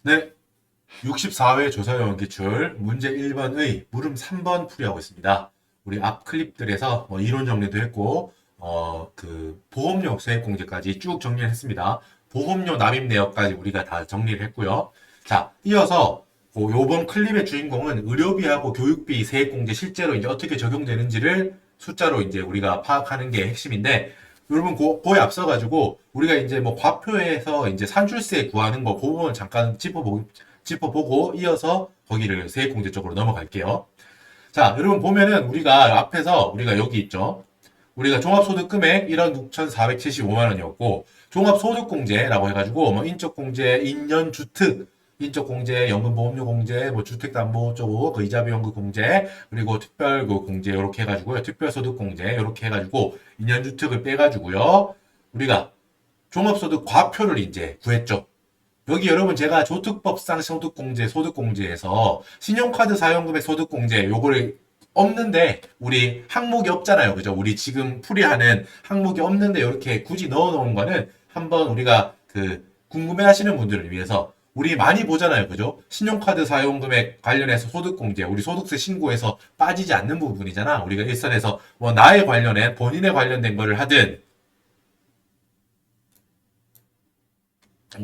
네, 64회 조사요원 기출 문제 1번의 물음 3번 풀이하고 있습니다. 우리 앞 클립들에서 이론 정리도 했고, 보험료 세액 공제까지 쭉 정리를 했습니다. 보험료 납입 내역까지 우리가 다 정리를 했고요. 자, 이어서 요번 클립의 주인공은 의료비하고 교육비 세액 공제 실제로 이제 어떻게 적용되는지를 숫자로 이제 우리가 파악하는 게 핵심인데, 여러분 그거에 앞서가지고 우리가 이제 뭐 과표에서 이제 산출세 구하는 거 그 부분 잠깐 짚어보고 이어서 거기를 세액공제 쪽으로 넘어갈게요. 자, 여러분 보면은 우리가 앞에서 우리가 여기 있죠. 우리가 종합소득금액 1억 6,475만 원이었고 종합소득공제라고 해가지고 뭐 인적공제, 인연주택, 인적공제, 연금보험료공제, 뭐 주택담보 쪽, 그 이자비연금 공제, 그리고 특별 그 공제 이렇게 해가지고요. 특별소득공제 이렇게 해가지고 인연주택을 빼가지고요. 우리가 종합소득 과표를 이제 구했죠. 여기 여러분 제가 조특법상 소득공제에서 신용카드 사용금액 소득공제 요거를 없는데 우리 항목이 없잖아요. 그죠? 우리 지금 풀이하는 항목이 없는데 이렇게 굳이 넣어 놓은 거는 한번 우리가 궁금해 하시는 분들을 위해서 우리 많이 보잖아요. 그죠? 신용카드 사용금액 관련해서 소득공제, 우리 소득세 신고에서 빠지지 않는 부분이잖아. 우리가 일선에서 뭐 나에 관련해 본인에 관련된 거를 하든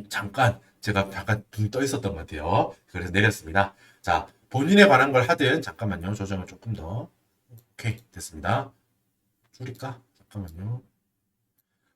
잠깐 제가 잠깐 둥 떠 있었던 것 같아요. 그래서 내렸습니다. 자, 본인에 관한 걸 하든 잠깐만요. 조정을 조금 더. 오케이, 됐습니다. 줄일까? 잠깐만요.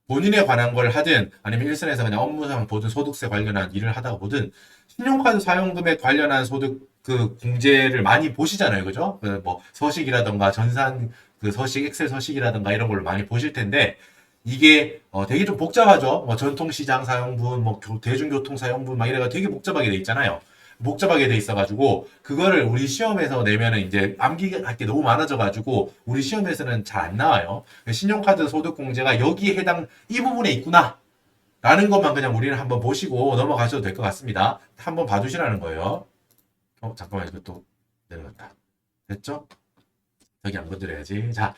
본인에 관한 걸 하든 아니면 일선에서 그냥 업무상 보든 소득세 관련한 일을 하다가 보든 신용카드 사용금에 관련한 소득 공제를 많이 보시잖아요. 그죠? 뭐 서식이라던가 전산 서식, 엑셀 서식이라던가 이런 걸 많이 보실 텐데 이게 되게 좀 복잡하죠. 뭐 전통시장 사용분, 뭐 대중교통 사용분 막 이래가 되게 복잡하게 돼 있잖아요. 복잡하게 돼 있어가지고 그거를 우리 시험에서 내면은 이제 암기할 게 너무 많아져가지고 우리 시험에서는 잘 안 나와요. 신용카드 소득공제가 여기에 해당 이 부분에 있구나 라는 것만 그냥 우리는 한번 보시고 넘어가셔도 될 것 같습니다. 한번 봐주시라는 거예요. 잠깐만 이거 또 내려갔다. 됐죠? 여기 안 건드려야지. 자,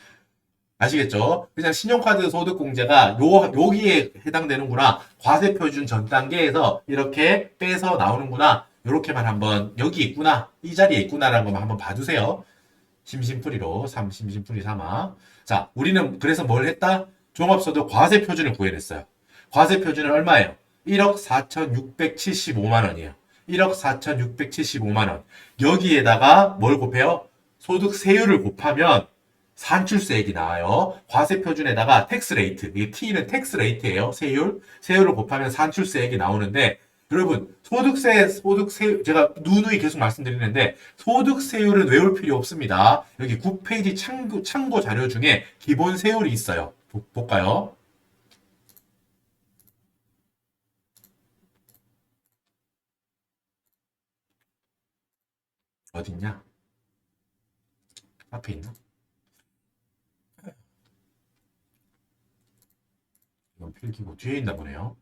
아시겠죠? 그냥 신용카드 소득공제가 여기에 해당되는구나. 과세표준 전 단계에서 이렇게 빼서 나오는구나. 요렇게만 한번 여기 있구나. 이 자리에 있구나라는 것만 한번 봐주세요. 심심풀이로 심심풀이 삼아. 자, 우리는 그래서 뭘 했다? 종합소득 과세표준을 구해냈어요. 과세표준은 얼마예요? 1억 4,675만 원이에요. 1억 4,675만 원. 여기에다가 뭘 곱해요? 소득세율을 곱하면 산출세액이 나와요. 과세표준에다가 텍스레이트, 이 T는 텍스레이트예요. 세율을 곱하면 산출세액이 나오는데 여러분 소득세 제가 누누이 계속 말씀드리는데 소득세율은 외울 필요 없습니다. 여기 9페이지 참고 자료 중에 기본 세율이 있어요. 볼까요? 어딨냐? 앞에 있나? 이건 필기고 뒤에 있나 보네요.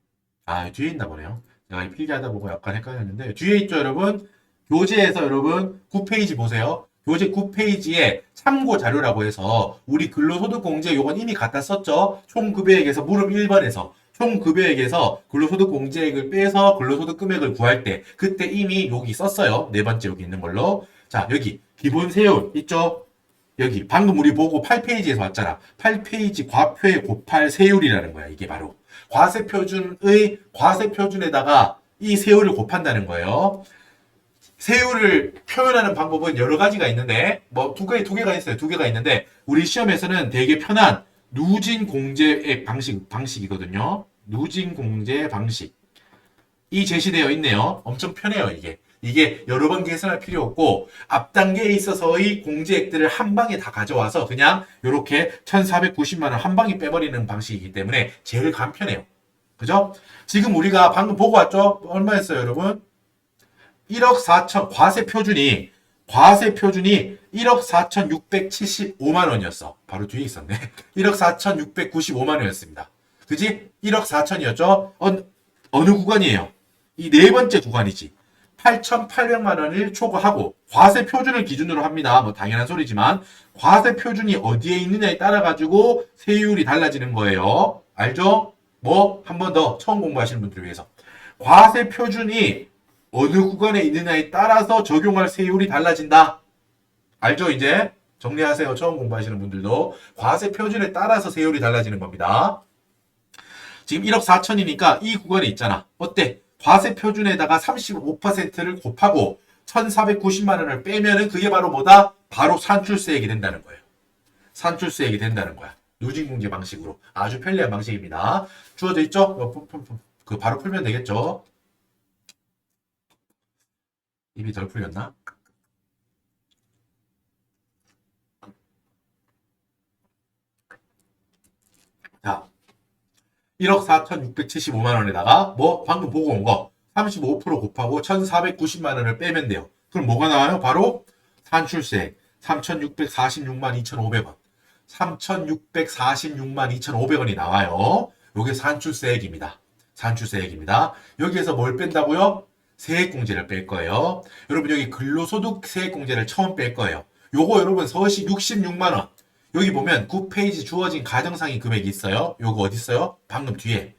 아, 뒤에 있나 보네요. 제가 이 필기하다 보고 약간 헷갈렸는데 뒤에 있죠, 여러분? 교재에서 여러분 9페이지 보세요. 교재 9페이지에 참고 자료라고 해서 우리 근로소득공제 요건 이미 갖다 썼죠. 총급여액에서 물음 1번에서 총급여액에서 근로소득공제액을 빼서 근로소득 금액을 구할 때 그때 이미 여기 썼어요. 네 번째 여기 있는 걸로. 자, 여기 기본 세율 있죠? 여기 방금 우리 보고 8페이지에서 왔잖아. 8페이지 과표의 곱할 세율이라는 거야. 이게 바로 과세표준에다가 이 세율을 곱한다는 거예요. 세율을 표현하는 방법은 여러 가지가 있는데 뭐 두 개가 있어요. 두 개가 있는데 우리 시험에서는 되게 편한 누진 공제액 방식이거든요. 누진 공제 방식. 이 제시되어 있네요. 엄청 편해요, 이게. 이게 여러 번 계산할 필요 없고 앞 단계에 있어서의 공제액들을 한 방에 다 가져와서 그냥 이렇게 1,490만 원 한 방에 빼버리는 방식이기 때문에 제일 간편해요. 그죠? 지금 우리가 방금 보고 왔죠? 얼마였어요, 여러분? 1억 4천 과세 표준이 1억 4,675만 원이었어. 바로 뒤에 있었네. 1억 4,695만 원이었습니다. 그지? 1억 4천이었죠? 어느 구간이에요? 이 네 번째 구간이지. 8,800만 원을 초과하고 과세 표준을 기준으로 합니다. 뭐 당연한 소리지만 과세 표준이 어디에 있느냐에 따라 가지고 세율이 달라지는 거예요. 알죠? 뭐 한 번 더 처음 공부하시는 분들을 위해서 과세 표준이 어느 구간에 있느냐에 따라서 적용할 세율이 달라진다. 알죠, 이제? 정리하세요. 처음 공부하시는 분들도. 과세 표준에 따라서 세율이 달라지는 겁니다. 지금 1억 4천이니까 이 구간에 있잖아. 어때? 과세 표준에다가 35%를 곱하고 1,490만 원을 빼면은 그게 바로 뭐다? 바로 산출세액이 된다는 거예요. 산출세액이 된다는 거야. 누진공제 방식으로. 아주 편리한 방식입니다. 주어져 있죠? 그 바로 풀면 되겠죠? 입이 덜 풀렸나? 자, 1억 4,675만 원에다가 뭐 방금 보고 온 거 35% 곱하고 1,490만 원을 빼면 돼요. 그럼 뭐가 나와요? 바로 산출세 3,646만 2,500원. 3,646만 2,500원이 나와요. 요게 산출세액입니다. 산출세액입니다. 여기에서 뭘 뺀다고요? 세액공제를 뺄 거예요. 여러분 여기 근로소득 세액공제를 처음 뺄 거예요. 요거 여러분 서식 66만 원. 여기 보면 9페이지 주어진 가정상의 금액이 있어요. 요거 어디 있어요? 방금 뒤에.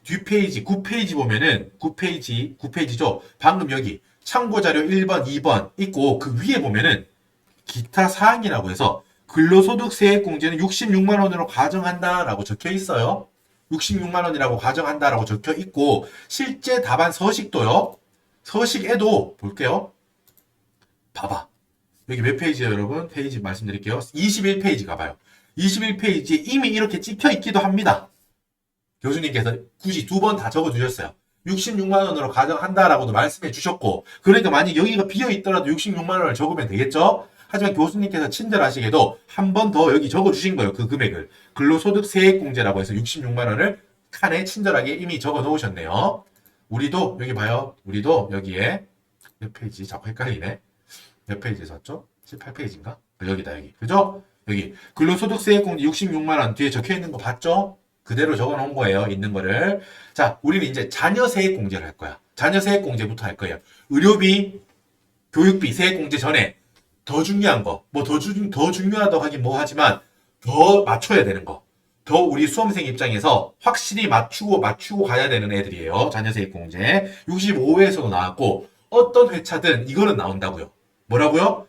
뒷페이지 9페이지 보면은 9페이지죠. 방금 여기 참고자료 1번, 2번 있고 그 위에 보면은 기타 사항이라고 해서 근로소득 세액공제는 66만 원으로 가정한다라고 적혀 있어요. 66만 원이라고 가정한다라고 적혀 있고 실제 답안 서식도요. 서식에도 볼게요. 봐봐. 여기 몇 페이지예요, 여러분? 페이지 말씀드릴게요. 21페이지 가봐요. 21페이지에 이미 이렇게 찍혀 있기도 합니다. 교수님께서 굳이 두 번 다 적어 주셨어요. 66만 원으로 가정한다라고도 말씀해 주셨고, 그러니까 만약 여기가 비어 있더라도 66만 원을 적으면 되겠죠? 하지만 교수님께서 친절하시게도 한 번 더 여기 적어 주신 거예요. 그 금액을. 근로소득 세액공제라고 해서 66만 원을 칸에 친절하게 이미 적어 놓으셨네요. 우리도 여기 봐요. 우리도 여기에 몇 페이지? 자꾸 헷갈리네. 몇 페이지에 샀죠? 18페이지인가? 여기다, 여기. 그죠? 여기. 근로소득세액공제 66만 원 뒤에 적혀 있는 거 봤죠? 그대로 적어 놓은 거예요. 있는 거를. 자, 우리는 이제 자녀세액공제를 할 거야. 자녀세액공제부터 할 거예요. 의료비, 교육비, 세액공제 전에 더 중요한 거. 뭐 더 중요하다고 하긴 뭐 하지만 더 맞춰야 되는 거. 더 우리 수험생 입장에서 확실히 맞추고 가야 되는 애들이에요. 자녀세액공제. 65회에서도 나왔고 어떤 회차든 이거는 나온다고요. 뭐라고요?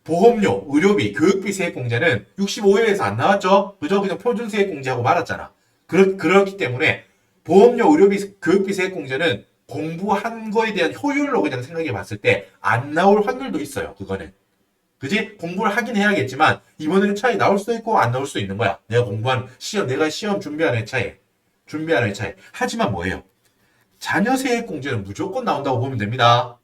보험료, 의료비, 교육비 세액공제는 65회에서 안 나왔죠? 그죠? 그냥 표준세액공제하고 말았잖아. 그렇기 때문에 보험료, 의료비, 교육비 세액공제는 공부한 거에 대한 효율로 그냥 생각해 봤을 때 안 나올 확률도 있어요. 그거는. 그지? 공부를 하긴 해야겠지만 이번 회차에 나올 수도 있고 안 나올 수도 있는 거야. 내가 시험 준비하는 회차에. 하지만 뭐예요? 자녀세액공제는 무조건 나온다고 보면 됩니다.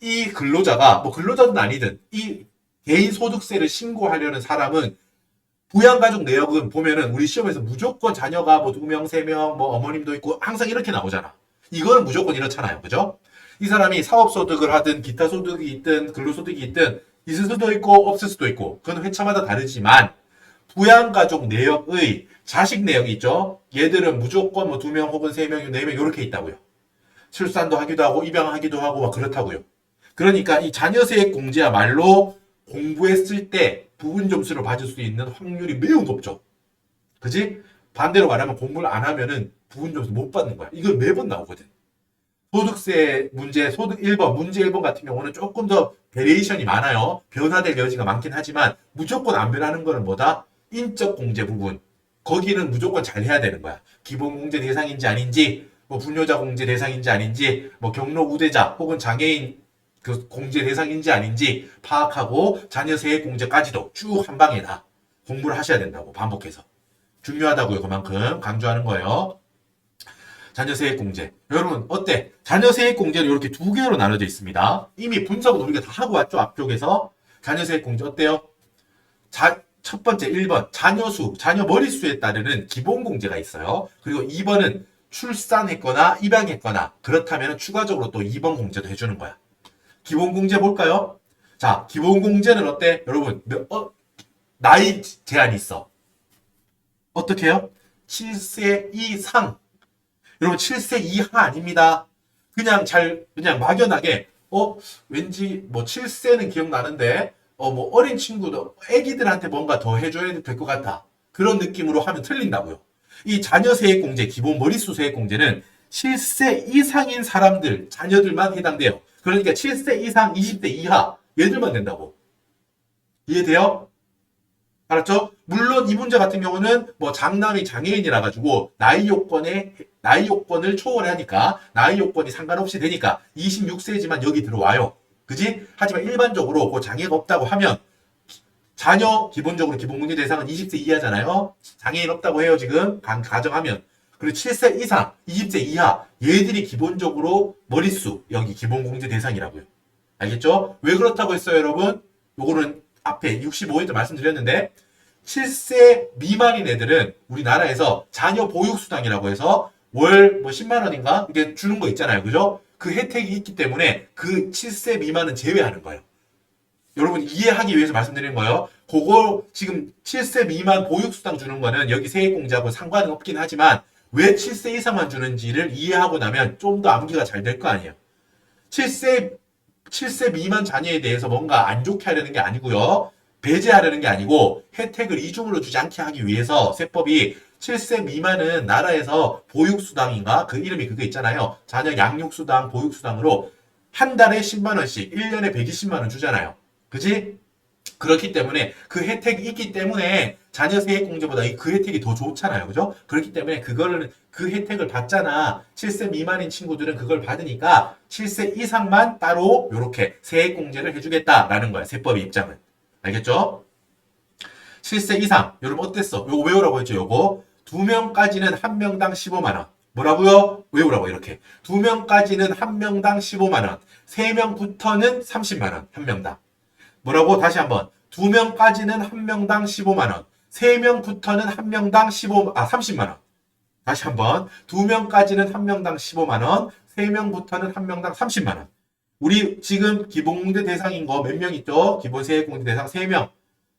이 근로자가 뭐 근로자든 아니든 이 개인소득세를 신고하려는 사람은 부양가족 내역은 보면은 우리 시험에서 무조건 자녀가 뭐 2명, 3명, 뭐 어머님도 있고 항상 이렇게 나오잖아. 이거는 무조건 이렇잖아요. 그죠? 이 사람이 사업소득을 하든 기타 소득이 있든 근로소득이 있든 있을 수도 있고 없을 수도 있고 그건 회차마다 다르지만 부양가족 내역의 자식 내역이 있죠. 얘들은 무조건 뭐 2명 혹은 3명, 4명 이렇게 있다고요. 출산도 하기도 하고 입양하기도 하고 막 그렇다고요. 그러니까 이 자녀세액 공제야말로 공부했을 때 부분 점수를 받을 수 있는 확률이 매우 높죠. 그지? 반대로 말하면 공부를 안 하면은 부분 점수 못 받는 거야. 이거 매번 나오거든. 소득세 문제, 소득 1번, 문제 1번 같은 경우는 조금 더 베리에이션이 많아요. 변화될 여지가 많긴 하지만 무조건 안 변하는 거는 뭐다? 인적 공제 부분. 거기는 무조건 잘 해야 되는 거야. 기본 공제 대상인지 아닌지, 뭐 분효자 공제 대상인지 아닌지, 뭐 경로 우대자 혹은 장애인 그 공제 대상인지 아닌지 파악하고 자녀세액 공제까지도 쭉 한 방에 다 공부를 하셔야 된다고 반복해서. 중요하다고요. 그만큼 강조하는 거예요. 자녀세액 공제. 여러분 어때? 자녀세액 공제는 이렇게 두 개로 나눠져 있습니다. 이미 분석은 우리가 다 하고 왔죠. 앞쪽에서. 자녀세액 공제 어때요? 첫 번째 1번 자녀수, 자녀 머릿수에 따르는 기본 공제가 있어요. 그리고 2번은 출산했거나 입양했거나 그렇다면 추가적으로 또 2번 공제도 해주는 거야. 기본 공제 볼까요? 자, 기본 공제는 어때? 여러분 나이 제한이 있어. 어떻게 해요? 7세 이상. 여러분 7세 이하 아닙니다. 그냥 막연하게 왠지 뭐 7세는 기억나는데 뭐 어린 친구도 애기들한테 뭔가 더 해줘야 될 것 같다. 그런 느낌으로 하면 틀린다고요. 이 자녀세액공제 기본 머릿수 세액공제는 7세 이상인 사람들, 자녀들만 해당돼요. 그러니까 7세 이상, 20대 이하 얘들만 된다고. 이해돼요? 알았죠? 물론 이 문제 같은 경우는 뭐 장남이 장애인이라 가지고 나이 요건을 초월하니까 나이 요건이 상관없이 되니까 26세지만 여기 들어와요. 그지? 하지만 일반적으로 그 장애가 없다고 하면 자녀 기본적으로 기본국민 대상은 20세 이하잖아요. 장애인 없다고 해요 지금 가정하면. 그리고 7세 이상, 20세 이하 얘들이 기본적으로 머릿수 여기 기본공제 대상이라고요. 알겠죠? 왜 그렇다고 했어요 여러분? 요거는 앞에 65회 때 말씀드렸는데 7세 미만인 애들은 우리나라에서 자녀 보육수당이라고 해서 월 뭐 10만 원인가 이게 주는 거 있잖아요. 그죠? 그 혜택이 있기 때문에 그 7세 미만은 제외하는 거예요. 여러분 이해하기 위해서 말씀드리는 거예요. 그거 지금 7세 미만 보육수당 주는 거는 여기 세액공제하고 상관은 없긴 하지만 왜 7세 이상만 주는지를 이해하고 나면 좀 더 암기가 잘 될 거 아니에요. 7세 미만 자녀에 대해서 뭔가 안 좋게 하려는 게 아니고요. 배제하려는 게 아니고 혜택을 이중으로 주지 않게 하기 위해서 세법이 7세 미만은 나라에서 보육수당인가? 그 이름이 그거 있잖아요. 자녀 양육수당, 보육수당으로 한 달에 10만 원씩 1년에 120만 원 주잖아요. 그지? 그렇기 때문에 그 혜택이 있기 때문에 자녀 세액공제보다 그 혜택이 더 좋잖아요. 그죠? 그렇기 때문에 그 혜택을 받잖아. 7세 미만인 친구들은 그걸 받으니까 7세 이상만 따로 이렇게 세액공제를 해주겠다라는 거야. 세법의 입장은. 알겠죠? 7세 이상. 여러분 어땠어? 요거 외우라고 했죠. 요거. 2명까지는 한 명당 15만 원. 뭐라고요? 외우라고 이렇게. 2명까지는 한 명당 15만 원. 3명부터는 30만 원. 한 명당. 뭐라고? 다시 한번. 2명까지는 한 명당 15만 원. 3명부터는 한 명당 30만 원. 다시 한번. 2명까지는 한 명당 15만 원. 3명부터는 한 명당 30만 원. 우리 지금 기본공제 대상인 거 몇 명 있죠? 기본세액공제 대상 3명.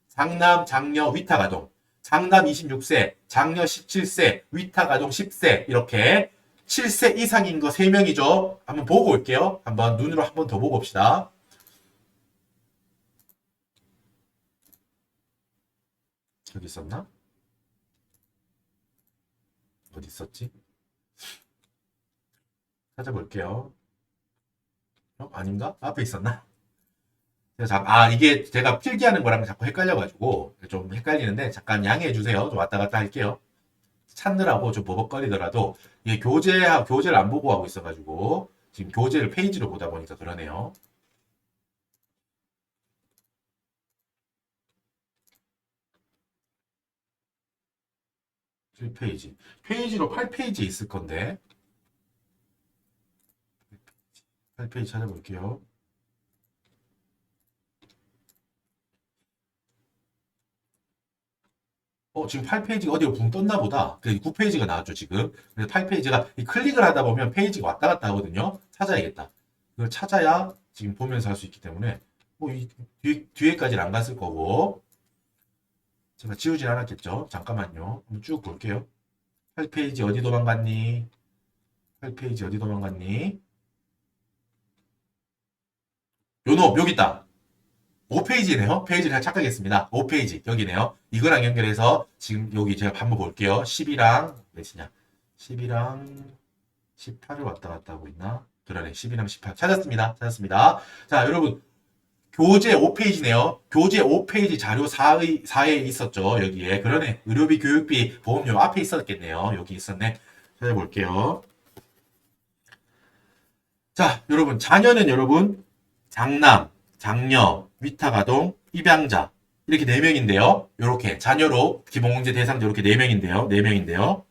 장남, 장녀, 위탁아동. 장남 26세, 장녀 17세, 위탁아동 10세. 이렇게 7세 이상인 거 3명이죠? 한번 보고 올게요. 한번 눈으로 한번 더 보고 옵시다. 여기 있었나? 어디 있었지? 찾아볼게요. 아닌가? 앞에 있었나? 이게 제가 필기하는 거랑 자꾸 헷갈려가지고 좀 헷갈리는데 잠깐 양해해 주세요. 좀 왔다 갔다 할게요. 찾느라고 좀 버벅거리더라도 이게 교재를 안 보고 하고 있어가지고 지금 교재를 페이지로 보다 보니까 그러네요. 7페이지. 페이지로 8페이지에 있을 건데 8페이지 찾아볼게요. 지금 8페이지가 어디로 붕 떴나 보다. 9페이지가 나왔죠, 지금. 그래서 8페이지가 클릭을 하다 보면 페이지가 왔다 갔다 하거든요. 찾아야겠다. 이걸 찾아야 지금 보면서 할 수 있기 때문에 뒤에까지는 안 갔을 거고 제가 지우진 않았겠죠. 잠깐만요. 한번 쭉 볼게요. 8페이지 어디 도망갔니? 8페이지 어디 도망갔니? 요놈 여기 있다. 5페이지네요. 페이지를 착각했습니다. 5페이지 여기네요. 이거랑 연결해서 지금 여기 제가 한번 볼게요. 10이랑 몇이냐? 10이랑 18을 왔다 갔다 하고 있나? 그러네. 10이랑 18 찾았습니다. 자 여러분 교재 5페이지네요. 교재 5페이지 자료 4에 있었죠. 여기에. 그러네. 의료비, 교육비, 보험료 앞에 있었겠네요. 여기 있었네. 찾아볼게요. 자 여러분 자녀는 여러분 장남, 장녀, 위탁아동, 입양자 이렇게 4명인데요. 이렇게 자녀로 기본공제 대상자 이렇게 4명인데요.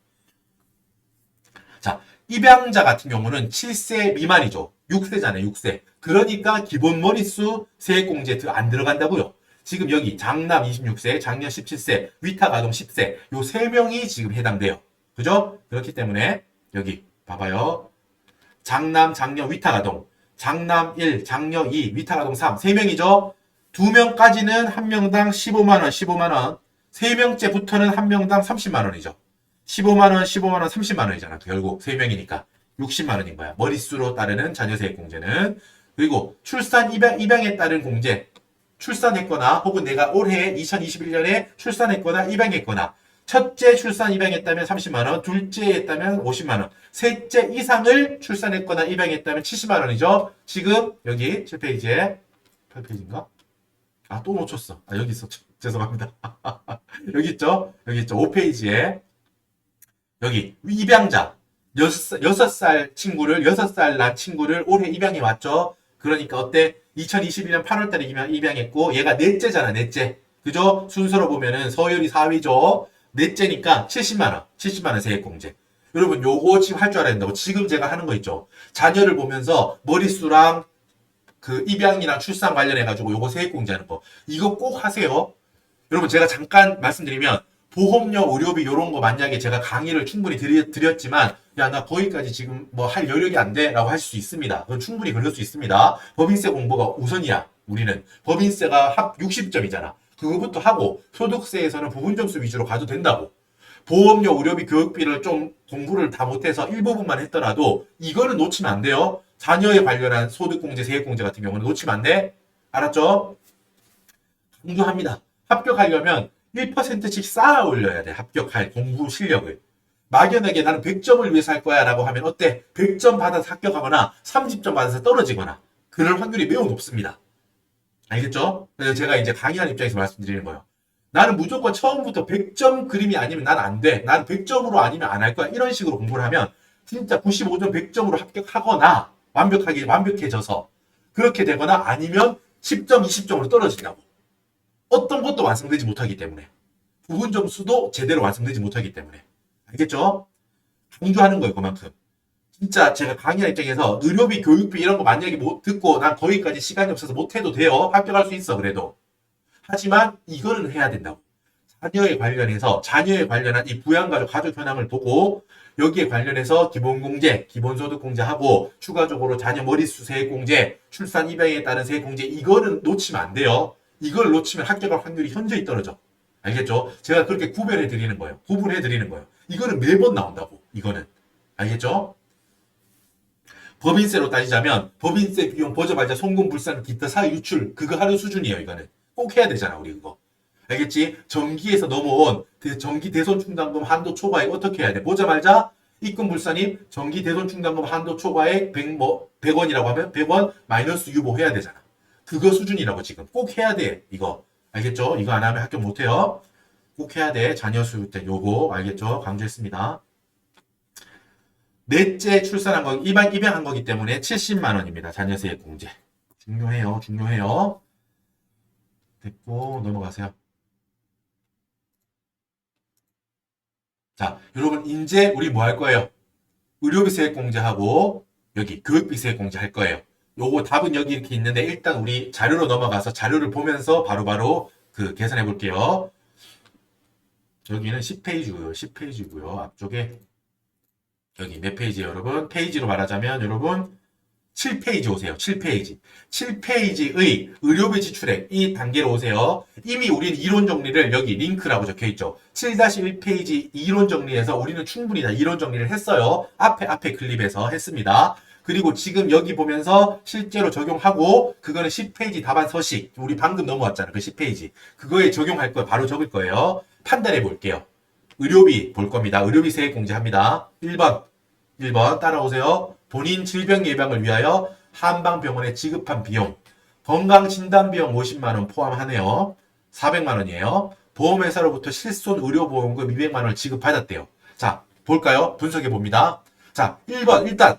자, 입양자 같은 경우는 7세 미만이죠. 6세잖아요. 6세. 그러니까 기본 머릿수 세액공제 안 들어간다고요. 지금 여기 장남 26세, 장녀 17세, 위탁아동 10세 요 3명이 지금 해당돼요. 그죠? 그렇기 때문에 여기 봐봐요. 장남, 장녀, 위탁아동 장남 1, 장녀 2, 위탁아동 3 3명이죠. 2명까지는 한 명당 15만원, 15만원 3명째부터는 한 명당 30만원이죠. 15만원, 15만원, 30만원이잖아. 결국 3명이니까 60만원인 거야. 머릿수로 따르는 자녀세액공제는. 그리고 출산, 입양에 따른 공제. 출산했거나 혹은 내가 올해 2021년에 출산했거나 입양했거나 첫째 출산 입양했다면 30만 원, 둘째 했다면 50만 원, 셋째 이상을 출산했거나 입양했다면 70만 원이죠. 지금 여기 7페이지에 8페이지인가? 아, 또 놓쳤어. 아, 여기 있었죠. 죄송합니다. 여기 있죠? 여기 있죠. 5페이지에 여기 입양자 6살 친구를 6살 난 친구를 올해 입양해 왔죠. 그러니까 어때? 2021년 8월 달에 입양했고 얘가 넷째잖아. 넷째. 그죠? 순서로 보면은 서열이 4위죠. 넷째니까 70만 원. 70만 원 세액공제. 여러분 요거 지금 할 줄 알아야 된다고. 지금 제가 하는 거 있죠. 자녀를 보면서 머릿수랑 그 입양이랑 출산 관련해 가지고 요거 세액공제하는 거. 이거 꼭 하세요. 여러분 제가 잠깐 말씀드리면 보험료, 의료비 요런 거 만약에 제가 강의를 충분히 드렸지만 야 나 거기까지 지금 뭐 할 여력이 안 돼 라고 하실 수 있습니다. 그건 충분히 그럴 수 있습니다. 법인세 공부가 우선이야. 우리는 법인세가 합 60점이잖아. 그거부터 하고 소득세에서는 부분 점수 위주로 가도 된다고. 보험료, 의료비, 교육비를 좀 공부를 다 못해서 일부분만 했더라도 이거는 놓치면 안 돼요. 자녀에 관련한 소득공제, 세액공제 같은 경우는 놓치면 안 돼. 알았죠? 강조합니다. 합격하려면 1%씩 쌓아 올려야 돼. 합격할 공부 실력을. 막연하게 나는 100점을 위해서 할 거야 라고 하면 어때? 100점 받아서 합격하거나 30점 받아서 떨어지거나 그럴 확률이 매우 높습니다. 알겠죠? 그래서 제가 이제 강의하는 입장에서 말씀드리는 거예요. 나는 무조건 처음부터 100점 그림이 아니면 난 안 돼. 난 100점으로 아니면 안 할 거야. 이런 식으로 공부를 하면 진짜 95점 100점으로 합격하거나 완벽해져서 그렇게 되거나 아니면 10점 20점으로 떨어진다고. 어떤 것도 완성되지 못하기 때문에 부분 점수도 제대로 완성되지 못하기 때문에 알겠죠? 강조하는 거예요. 그만큼 진짜 제가 강의할 입장에서 의료비, 교육비 이런 거 만약에 못 듣고 난 거기까지 시간이 없어서 못해도 돼요. 합격할 수 있어 그래도. 하지만 이거는 해야 된다고. 자녀에 관련한 이 부양가족 가족 현황을 보고 여기에 관련해서 기본공제, 기본소득공제하고 추가적으로 자녀 머릿수 세액공제, 출산 입양에 따른 세액공제 이거는 놓치면 안 돼요. 이걸 놓치면 합격할 확률이 현저히 떨어져. 알겠죠? 제가 그렇게 구분해 드리는 거예요. 이거는 매번 나온다고. 이거는. 알겠죠? 법인세로 따지자면 법인세 비용 보조발자 송금 불산 기타 사유 유출 그거 하는 수준이에요. 이거는. 꼭 해야 되잖아. 우리 그거. 알겠지? 전기에서 넘어온 전기 대손 충당금 한도 초과액 어떻게 해야 돼? 보자마자 입금 불산입 전기 대손 충당금 한도 초과액 100원이라고 하면 100원 마이너스 유보 해야 되잖아. 그거 수준이라고 지금 꼭 해야 돼. 이거 알겠죠? 이거 안 하면 합격 못 해요. 꼭 해야 돼. 자녀 수유 때 요거 알겠죠? 강조했습니다. 넷째 출산한 거 입양한 거기 때문에 70만 원입니다. 자녀세액 공제. 중요해요. 됐고 넘어가세요. 자, 여러분 이제 우리 뭐 할 거예요? 의료비 세액 공제하고 여기 교육비 세액 공제 할 거예요. 요거 답은 여기 이렇게 있는데 일단 우리 자료로 넘어가서 자료를 보면서 바로바로 그 계산해 볼게요. 여기는 10페이지고요. 앞쪽에 여기 몇 페이지예요, 여러분? 페이지로 말하자면 여러분 7페이지 오세요. 7페이지의 의료비 지출액 이 단계로 오세요. 이미 우리는 이론 정리를 여기 링크라고 적혀 있죠. 7-1페이지 이론 정리에서 우리는 충분히 다 이론 정리를 했어요. 앞에 클립에서 했습니다. 그리고 지금 여기 보면서 실제로 적용하고 그거는 10페이지 답안 서식 우리 방금 넘어왔잖아. 그 10페이지 그거에 적용할 거 바로 적을 거예요. 판단해 볼게요. 의료비 볼 겁니다. 의료비 세액 공제합니다. 1번 따라오세요. 본인 질병 예방을 위하여 한방병원에 지급한 비용 건강진단비용 50만원 포함하네요. 400만원이에요. 보험회사로부터 실손 의료보험금 200만원을 지급받았대요. 자 볼까요? 분석해 봅니다. 자 1번 일단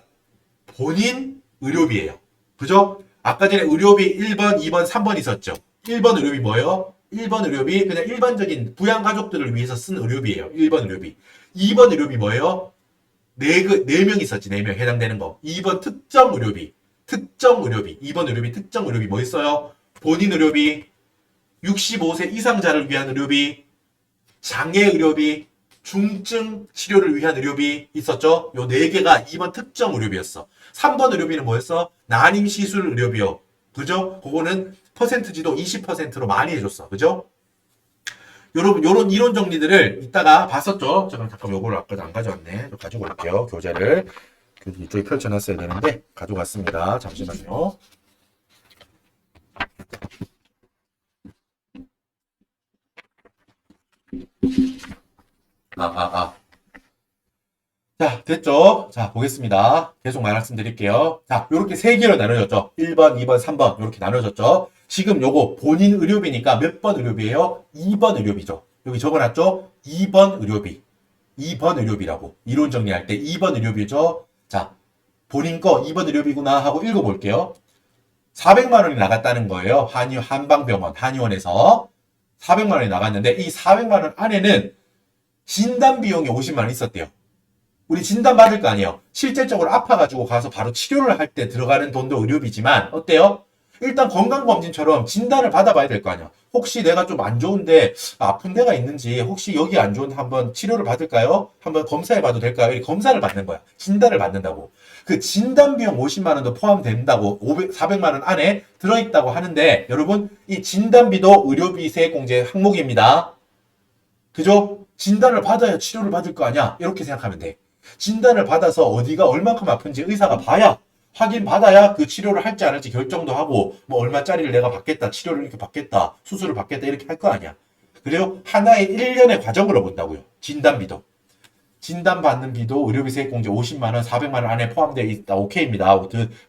본인 의료비예요. 그죠? 아까 전에 의료비 1번, 2번, 3번 있었죠. 1번 의료비 뭐예요? 1번 의료비 그냥 일반적인 부양가족들을 위해서 쓴 의료비예요. 1번 의료비. 2번 의료비 뭐예요? 4명 있었지. 4명 해당되는 거. 2번 특정 의료비. 2번 의료비 특정 의료비 뭐 있어요? 본인 의료비, 65세 이상자를 위한 의료비, 장애 의료비, 중증 치료를 위한 의료비 있었죠? 요 4개가 2번 특정 의료비였어. 3번 의료비는 뭐였어? 난임 시술 의료비요. 그죠? 그거는 퍼센트지도 20%로 많이 해줬어. 그죠? 여러분, 요런 이론 정리들을 이따가 봤었죠? 잠깐 요거를 아까 안 가져왔네. 좀 가지고 올게요. 교재를. 이쪽에 펼쳐놨어야 되는데, 가져갔습니다. 잠시만요. 자, 됐죠? 자, 보겠습니다. 계속 말씀드릴게요. 자, 요렇게 세 개로 나눠졌죠? 1번, 2번, 3번. 요렇게 나눠졌죠? 지금 요거 본인 의료비니까 몇 번 의료비예요? 2번 의료비죠. 여기 적어놨죠? 2번 의료비. 2번 의료비라고. 이론 정리할 때 2번 의료비죠? 자, 본인 거 2번 의료비구나 하고 읽어볼게요. 400만 원이 나갔다는 거예요. 한방병원, 한의원에서. 400만 원이 나갔는데 이 400만 원 안에는 진단 비용이 50만 원 있었대요. 우리 진단 받을 거 아니에요. 실질적으로 아파가지고 가서 바로 치료를 할 때 들어가는 돈도 의료비지만 어때요? 일단 건강검진처럼 진단을 받아봐야 될 거 아니야. 혹시 내가 좀 안 좋은데 아픈 데가 있는지 혹시 여기 안 좋은데 한번 치료를 받을까요? 한번 검사해봐도 될까요? 이렇게 검사를 받는 거야. 진단을 받는다고. 그 진단 비용 50만 원도 포함된다고 400만 원 안에 들어있다고 하는데 여러분 이 진단비도 의료비 세액공제 항목입니다. 그죠? 진단을 받아야 치료를 받을 거 아니야. 이렇게 생각하면 돼. 진단을 받아서 어디가 얼만큼 아픈지 의사가 봐야 확인 받아야 그 치료를 할지 안 할지 결정도 하고 뭐 얼마짜리를 내가 받겠다 치료를 이렇게 받겠다 수술을 받겠다 이렇게 할 거 아니야. 그래요? 하나의 1년의 과정으로 본다고요. 진단비도. 진단받는 비도 의료비 세액공제 50만 원 400만 원 안에 포함되어 있다. 오케이입니다.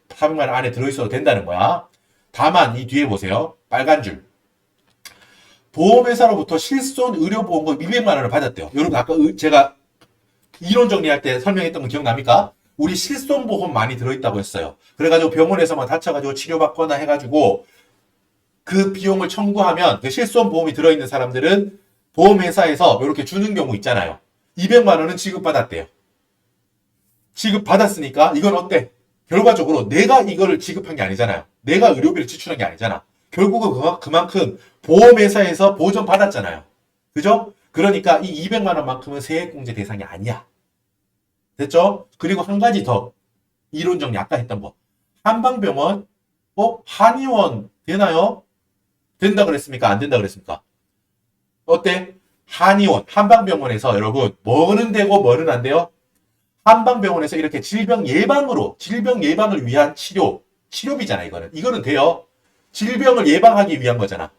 400만 원 안에 들어있어도 된다는 거야. 다만 이 뒤에 보세요. 빨간 줄. 보험회사로부터 실손 의료보험금 200만 원을 받았대요. 여러분 아까 제가 이론 정리할 때 설명했던 거 기억납니까? 우리 실손보험 많이 들어있다고 했어요. 그래가지고 병원에서만 다쳐가지고 치료받거나 해가지고 그 비용을 청구하면 그 실손보험이 들어있는 사람들은 보험회사에서 이렇게 주는 경우 있잖아요. 200만 원은 지급받았대요. 지급받았으니까 이건 어때? 결과적으로 내가 이거를 지급한 게 아니잖아요. 내가 의료비를 지출한 게 아니잖아. 결국은 그만큼 보험회사에서 보전받았잖아요. 그죠? 그러니까 이 200만 원만큼은 세액공제 대상이 아니야. 됐죠? 그리고 한 가지 더 이론 정리 아까 했던 거. 한방병원, 한의원 되나요? 된다 그랬습니까? 안 된다 그랬습니까? 어때? 한의원, 한방병원에서 여러분 뭐는 되고 뭐는 안 돼요? 한방병원에서 이렇게 질병 예방을 위한 치료비잖아 이거는. 이거는 돼요. 질병을 예방하기 위한 거잖아.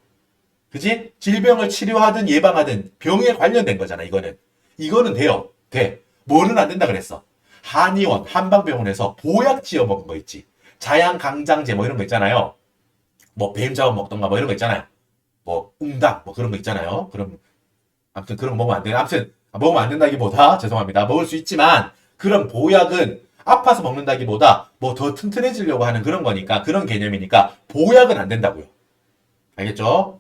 그지? 질병을 치료하든 예방하든 병에 관련된 거잖아, 이거는. 이거는 돼요. 돼. 뭐는 안 된다 그랬어. 한의원, 한방병원에서 보약 지어 먹은 거 있지. 자양강장제 뭐 이런 거 있잖아요. 뭐 뱀 잡아 먹던가 뭐 이런 거 있잖아요. 뭐 웅당 뭐 그런 거 있잖아요. 그럼 아무튼 그런 거 먹으면 안 돼. 아무튼 먹으면 안 된다기보다 죄송합니다. 먹을 수 있지만 그런 보약은 아파서 먹는다기보다 뭐 더 튼튼해지려고 하는 그런 거니까 그런 개념이니까 보약은 안 된다고요. 알겠죠?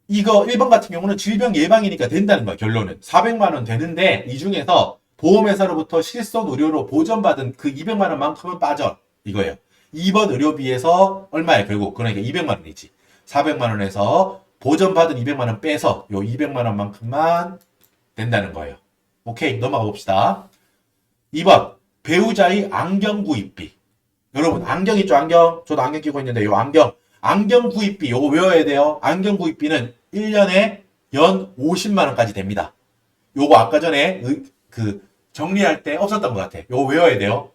이거 1번 같은 경우는 질병 예방이니까 된다는 거야. 결론은 400만 원 되는데 이 중에서 보험회사로부터 실손 의료로 보전받은 그 200만 원만큼은 빠져 이거예요. 2번 의료비에서 얼마야 결국? 그러니까 200만 원이지. 400만 원에서 보전받은 200만 원 빼서 요 200만 원만큼만 된다는 거예요. 오케이, 넘어가 봅시다. 2번 배우자의 안경 구입비. 여러분 안경 있죠? 안경. 저도 안경 끼고 있는데 요 안경 구입비 요거 외워야 돼요. 안경 구입비는 1년에 연 50만 원까지 됩니다. 요거 아까 전에 정리할 때 없었던 것 같아. 요거 외워야 돼요.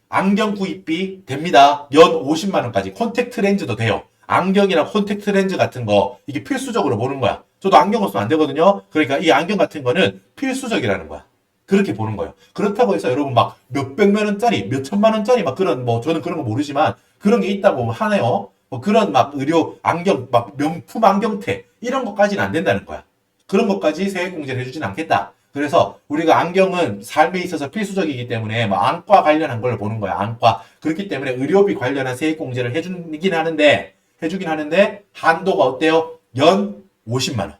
안경 구입비 됩니다. 연 50만 원까지. 콘택트 렌즈도 돼요. 안경이나 콘택트 렌즈 같은 거 이게 필수적으로 보는 거야. 저도 안경 없으면 안 되거든요. 그러니까 이 안경 같은 거는 필수적이라는 거야. 그렇게 보는 거예요. 그렇다고 해서 여러분 막 몇백만 원짜리, 몇천만 원짜리 막 그런 뭐 저는 그런 거 모르지만 그런 게 있다고 하네요. 뭐 그런 막 의료 안경 막 명품 안경테 이런 것까지는 안 된다는 거야. 그런 것까지 세액공제를 해주진 않겠다. 그래서 우리가 안경은 삶에 있어서 필수적이기 때문에 뭐 안과 관련한 걸 보는 거야. 안과. 그렇기 때문에 의료비 관련한 세액공제를 해주긴 하는데 한도가 어때요? 연 50만 원.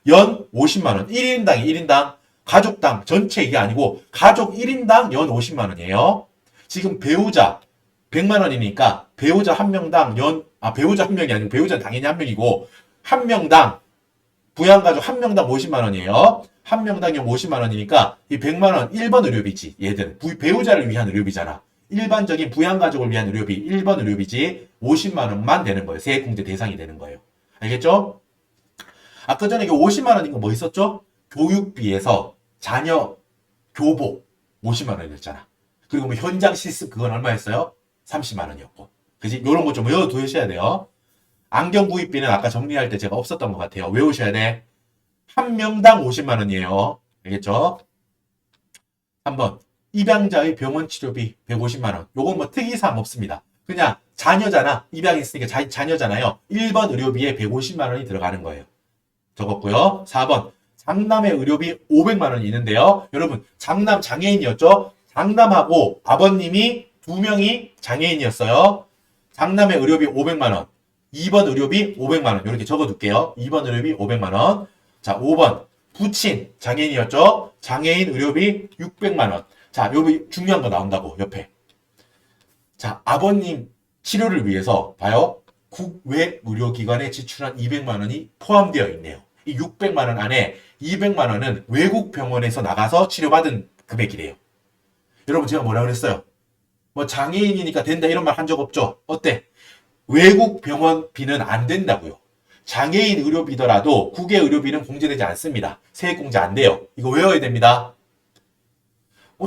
연 50만 원. 1인당 가족당 전체 이게 아니고 가족 1인당 연 50만 원이에요. 지금 배우자 100만 원이니까 배우자 한 명당 배우자 한 명이 아니고 배우자는 당연히 한 명이고 한 명당 부양가족 한 명당 50만 원이에요. 한 명당 연 50만 원이니까 이 100만 원 1번 의료비지. 얘들은 배우자를 위한 의료비잖아. 일반적인 부양가족을 위한 의료비 1번 의료비지 50만 원만 되는 거예요. 세액공제 대상이 되는 거예요. 알겠죠? 아까 전에 50만 원인 거 뭐 있었죠? 교육비에서 자녀 교복 50만 원이었잖아. 그리고 뭐 현장 실습 그건 얼마였어요? 30만 원이었고. 그지? 요런 거 좀 외워두셔야 돼요. 안경 구입비는 아까 정리할 때 제가 없었던 것 같아요. 외우셔야 돼. 한 명당 50만 원이에요. 알겠죠? 한번 입양자의 병원 치료비 150만 원. 요건 뭐 특이사항 없습니다. 그냥 자녀잖아. 입양했으니까 자녀잖아요. 1번 의료비에 150만 원이 들어가는 거예요. 적었고요. 4번 장남의 의료비 500만 원이 있는데요. 여러분 장남 장애인이었죠? 장남하고 아버님이 두 명이 장애인이었어요. 장남의 의료비 500만 원. 2번 의료비 500만 원. 이렇게 적어둘게요. 2번 의료비 500만 원. 자, 5번 부친 장애인이었죠? 장애인 의료비 600만 원. 자, 여기 중요한 거 나온다고 옆에. 자, 아버님 치료를 위해서 봐요. 국외 의료기관에 지출한 200만 원이 포함되어 있네요. 이 600만 원 안에 200만 원은 외국 병원에서 나가서 치료받은 금액이래요. 여러분 제가 뭐라 그랬어요? 뭐 장애인이니까 된다 이런 말 한 적 없죠? 어때? 외국 병원비는 안 된다고요. 장애인 의료비더라도 국외 의료비는 공제되지 않습니다. 세액 공제 안 돼요. 이거 외워야 됩니다.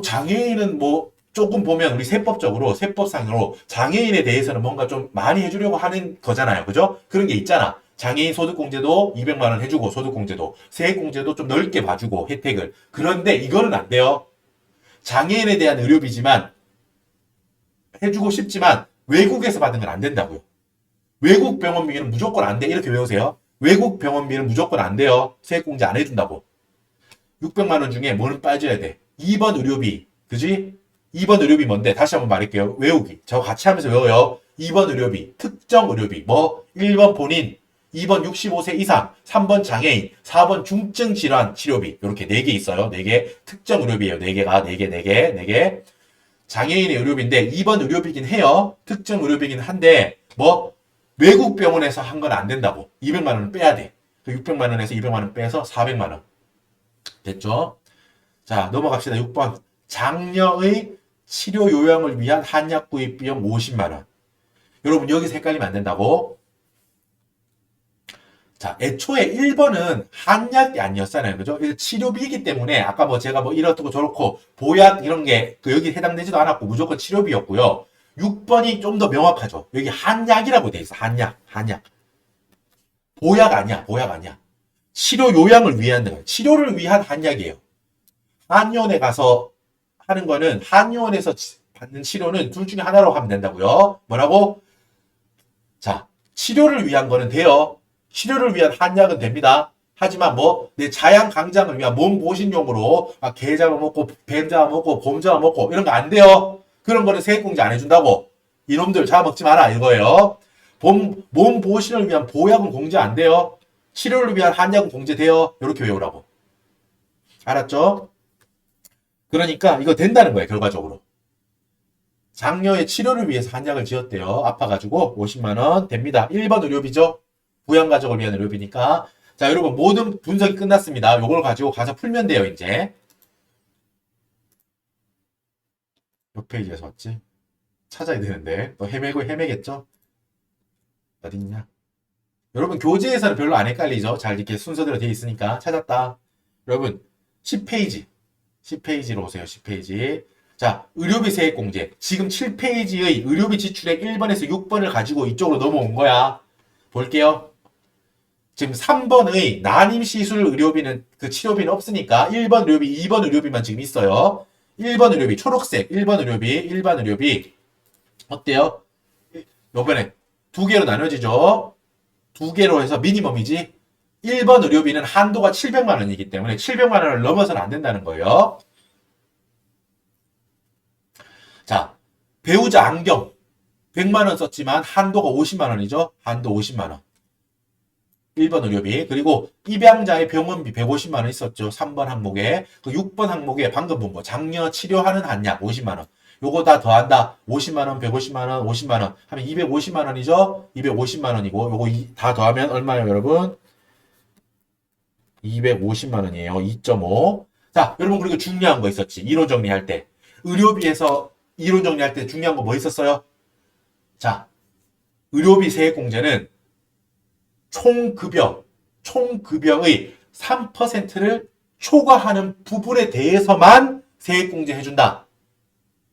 장애인은 뭐 조금 보면 우리 세법상으로 장애인에 대해서는 뭔가 좀 많이 해주려고 하는 거잖아요. 그죠? 그런 게 있잖아. 장애인 소득공제도 200만 원 해주고 소득공제도 세액공제도 좀 넓게 봐주고 혜택을. 그런데 이거는 안 돼요. 장애인에 대한 의료비지만 해주고 싶지만 외국에서 받은 건 안 된다고요. 외국 병원비는 무조건 안 돼. 이렇게 외우세요. 외국 병원비는 무조건 안 돼요. 세액공제 안 해준다고. 600만 원 중에 뭐는 빠져야 돼? 2번 의료비. 그지? 2번 의료비 뭔데? 다시 한번 말할게요. 외우기. 저 같이 하면서 외워요. 2번 의료비. 특정 의료비. 뭐? 1번 본인. 2번 65세 이상. 3번 장애인. 4번 중증 질환 치료비. 이렇게 4개 있어요. 4개. 특정 의료비예요. 4개가. 4개. 장애인의 의료비인데 2번 의료비긴 해요. 특정 의료비긴 한데 뭐? 외국 병원에서 한 건 안 된다고. 200만 원은 빼야 돼. 600만 원에서 200만 원 빼서 400만 원. 됐죠? 자, 넘어갑시다. 6번. 장녀의 치료 요양을 위한 한약 구입 비용 50만 원. 여러분 여기서 헷갈리면 안 된다고. 자, 애초에 1번은 한약이 아니었잖아요. 그죠? 치료비이기 때문에 아까 뭐 제가 뭐 이렇고 저렇고 보약 이런 게 여기 해당되지도 않았고 무조건 치료비였고요. 6번이 좀 더 명확하죠. 여기 한약이라고 돼 있어. 한약. 보약 아니야. 치료 요양을 위한 거예요. 치료를 위한 한약이에요. 한의원에 가서 하는 거는 한의원에서 받는 치료는 둘 중에 하나로 하면 된다고요. 뭐라고? 자, 치료를 위한 거는 돼요. 치료를 위한 한약은 됩니다. 하지만 뭐 내 자양 강장을 위한 몸 보신용으로 게 잡아먹고 뱀 잡아먹고 곰 잡아먹고 이런 거 안 돼요. 그런 거는 세액공제 안 해준다고. 이놈들 잡아먹지 마라 이거예요. 몸 보신을 위한 보약은 공제 안 돼요. 치료를 위한 한약은 공제돼요. 이렇게 외우라고. 알았죠? 그러니까 이거 된다는 거예요. 결과적으로. 장녀의 치료를 위해서 한약을 지었대요. 아파가지고 50만 원 됩니다. 1번 의료비죠. 부양가족을 위한 의료비니까. 자, 여러분 모든 분석이 끝났습니다. 요걸 가지고 가서 풀면 돼요. 이제 몇 페이지에서 왔지? 찾아야 되는데 또 헤매겠죠? 어딨냐? 여러분 교재에서는 별로 안 헷갈리죠? 잘 이렇게 순서대로 되어 있으니까 찾았다. 여러분 10페이지로 오세요. 10페이지. 자, 의료비 세액공제. 지금 7페이지의 의료비 지출액 1번에서 6번을 가지고 이쪽으로 넘어온 거야. 볼게요. 지금 3번의 난임시술 의료비는 그 치료비는 없으니까 1번 의료비, 2번 의료비만 지금 있어요. 1번 의료비, 초록색 1번 의료비, 일반 의료비. 어때요? 요번에 두 개로 나눠지죠. 두 개로 해서 미니멈이지. 1번 의료비는 한도가 700만 원이기 때문에 700만 원을 넘어서는 안 된다는 거예요. 자, 배우자 안경 100만 원 썼지만 한도가 50만 원이죠. 한도 50만 원. 1번 의료비. 그리고 입양자의 병원비 150만 원 있었죠. 3번 항목에. 그 6번 항목에 방금 본 거. 장녀 치료하는 한약 50만 원. 요거 다 더한다. 50만 원, 150만 원, 50만 원 하면 250만 원이죠. 250만 원이고 요거 다 더하면 얼마예요, 여러분? 250만 원이에요. 2.5. 자, 여러분 그리고 중요한 거 있었지. 이론 정리할 때. 의료비에서 이론 정리할 때 중요한 거 뭐 있었어요? 자, 의료비 세액공제는 총급여의 3%를 초과하는 부분에 대해서만 세액공제 해준다.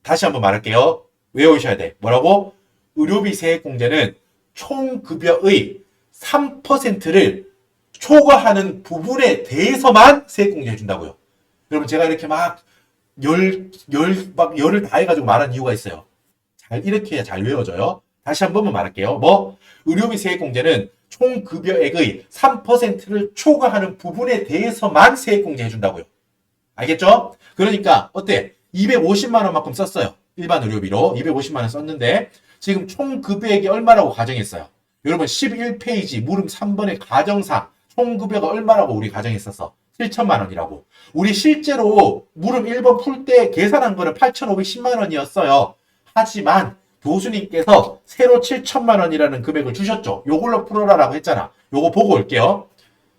다시 한번 말할게요. 외우셔야 돼. 뭐라고? 의료비 세액공제는 총급여의 3%를 초과하는 부분에 대해서만 세액공제 해준다고요. 여러분 제가 이렇게 막 열을 다 해가지고 말한 이유가 있어요. 이렇게 해야 잘 외워져요. 다시 한 번만 말할게요. 의료비 세액공제는 총 급여액의 3%를 초과하는 부분에 대해서만 세액공제 해준다고요. 알겠죠? 그러니까 어때? 250만 원만큼 썼어요. 일반 의료비로 250만 원 썼는데 지금 총 급여액이 얼마라고 가정했어요? 여러분 11페이지 물음 3번의 가정상 총 급여가 얼마라고 우리 가정했었어? 7천만 원이라고. 우리 실제로 물음 1번 풀 때 계산한 거는 8,510만 원이었어요. 하지만 교수님께서 새로 7천만 원이라는 금액을 주셨죠. 요걸로 풀어라라고 했잖아. 요거 보고 올게요.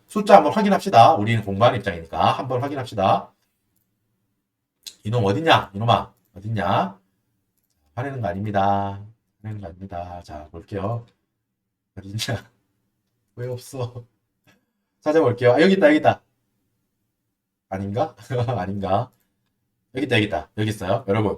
숫자 한번 확인합시다. 우리는 공부하는 입장이니까 한번 확인합시다. 이놈 어딨냐? 이놈아 어딨냐? 화내는 거 아닙니다. 화내는 거 아닙니다. 자 볼게요. 어딨냐? 왜 없어? 찾아볼게요. 아 여기 있다 여기 있다. 아닌가? 아닌가? 여기 있다 여기 있다. 여기 있어요. 여러분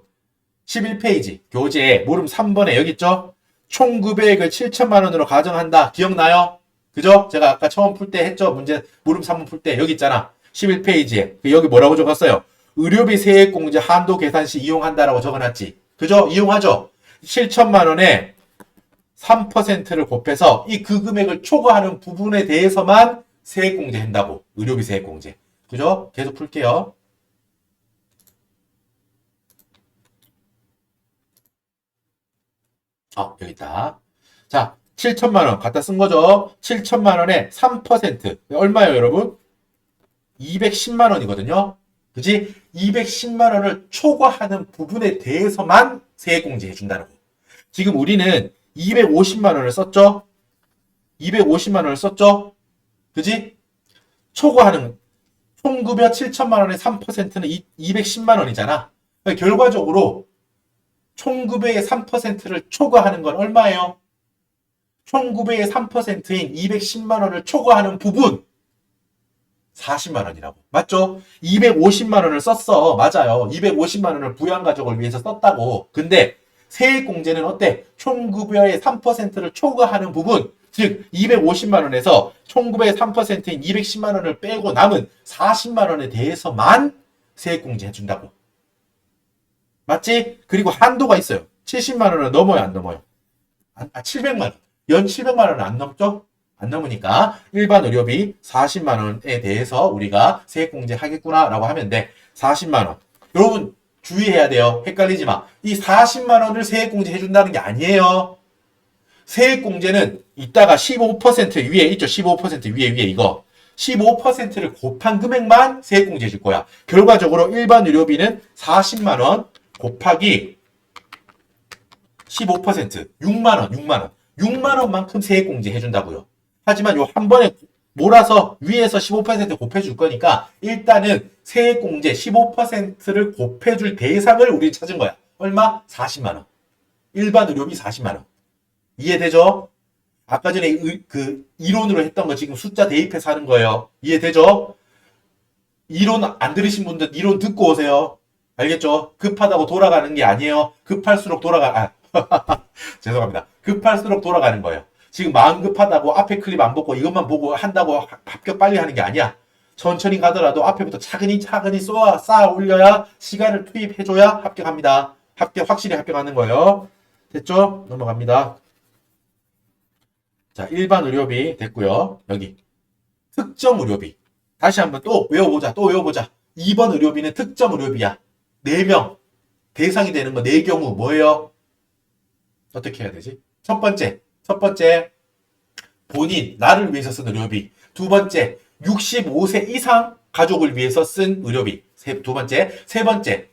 11페이지 교재 물음 3번에 여기 있죠? 총 급여액을 7천만 원으로 가정한다. 기억나요? 그죠? 제가 아까 처음 풀 때 했죠? 문제 물음 3번 풀 때 여기 있잖아. 11페이지에 여기 뭐라고 적었어요? 의료비 세액공제 한도 계산 시 이용한다라고 적어놨지. 그죠? 이용하죠? 7천만 원에 3%를 곱해서 그 금액을 초과하는 부분에 대해서만 세액공제 한다고. 의료비 세액공제. 그죠? 계속 풀게요. 여기 있다. 자, 7천만 원 갖다 쓴 거죠. 7천만 원에 3% 얼마예요, 여러분? 210만 원이거든요. 그지? 210만 원을 초과하는 부분에 대해서만 세액공제 해준다는 거. 지금 우리는 250만 원을 썼죠? 250만 원을 썼죠? 그지? 초과하는 총급여 7천만 원의 3%는 210만 원이잖아. 그러니까 결과적으로 총급여의 3%를 초과하는 건 얼마예요? 총급여의 3%인 210만 원을 초과하는 부분 40만 원이라고. 맞죠? 250만 원을 썼어. 맞아요. 250만 원을 부양가족을 위해서 썼다고. 근데 세액공제는 어때? 총급여의 3%를 초과하는 부분, 즉 250만 원에서 총급여의 3%인 210만 원을 빼고 남은 40만 원에 대해서만 세액공제 해준다고. 맞지? 그리고 한도가 있어요. 70만 원은 넘어요, 안 넘어요? 700만 원. 연 700만 원은 안 넘죠? 안 넘으니까 일반 의료비 40만 원에 대해서 우리가 세액공제 하겠구나라고 하면 돼. 40만 원. 여러분 주의해야 돼요. 헷갈리지 마. 이 40만 원을 세액공제 해준다는 게 아니에요. 세액공제는 이따가 15% 위에 있죠. 15% 위에 이거. 15%를 곱한 금액만 세액공제 해줄 거야. 결과적으로 일반 의료비는 40만 원 곱하기 15% 6만 원, 6만 원. 6만 원만큼 세액공제 해준다고요. 하지만 요 한 번에 몰아서 위에서 15% 곱해줄 거니까 일단은 세액공제 15%를 곱해줄 대상을 우리 찾은 거야. 얼마? 40만 원. 일반 의료비 40만 원. 이해되죠? 아까 전에 이론으로 했던 거 지금 숫자 대입해서 하는 거예요. 이해되죠? 이론 안 들으신 분들 이론 듣고 오세요. 알겠죠? 급하다고 돌아가는 게 아니에요. 급할수록 죄송합니다. 급할수록 돌아가는 거예요. 지금 마음 급하다고 앞에 클립 안 보고 이것만 보고 한다고 합격 빨리 하는 게 아니야. 천천히 가더라도 앞에부터 차근히 쌓아 올려야 시간을 투입해줘야 합격합니다. 확실히 합격하는 거예요. 됐죠? 넘어갑니다. 자, 일반 의료비 됐고요. 여기 특정 의료비. 다시 한번 또 외워보자. 2번 의료비는 특정 의료비야. 4명 대상이 되는 거 4경우 뭐예요? 어떻게 해야 되지? 첫 번째 본인 나를 위해서 쓴 의료비. 두 번째 65세 이상 가족을 위해서 쓴 의료비. 세 번째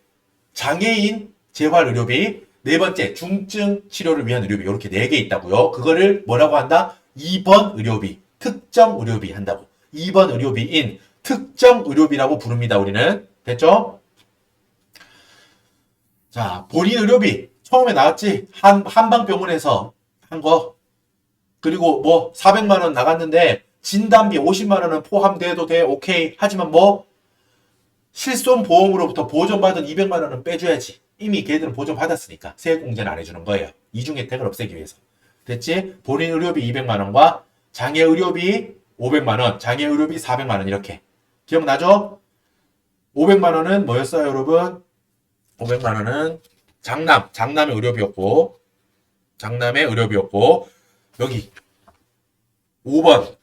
장애인 재활 의료비. 네 번째 중증 치료를 위한 의료비. 이렇게 4개 있다고요. 그거를 뭐라고 한다? 2번 의료비, 특정 의료비 한다고. 2번 의료비인 특정 의료비라고 부릅니다. 우리는. 됐죠? 자, 본인 의료비 처음에 나왔지? 한방병원에서 한 거. 그리고 400만 원 나갔는데 진단비 50만 원은 포함돼도 돼. 오케이. 하지만 실손보험으로부터 보전받은 200만 원은 빼줘야지. 이미 걔들은 보전받았으니까 세액공제는 안 해주는 거예요. 이중 혜택을 없애기 위해서. 됐지? 본인 의료비 200만 원과 장애 의료비 500만 원, 장애 의료비 400만 원 이렇게. 기억나죠? 500만 원은 뭐였어요, 여러분? 500만 원은 장남의 의료비였고, 장남의 의료비였고, 여기 5번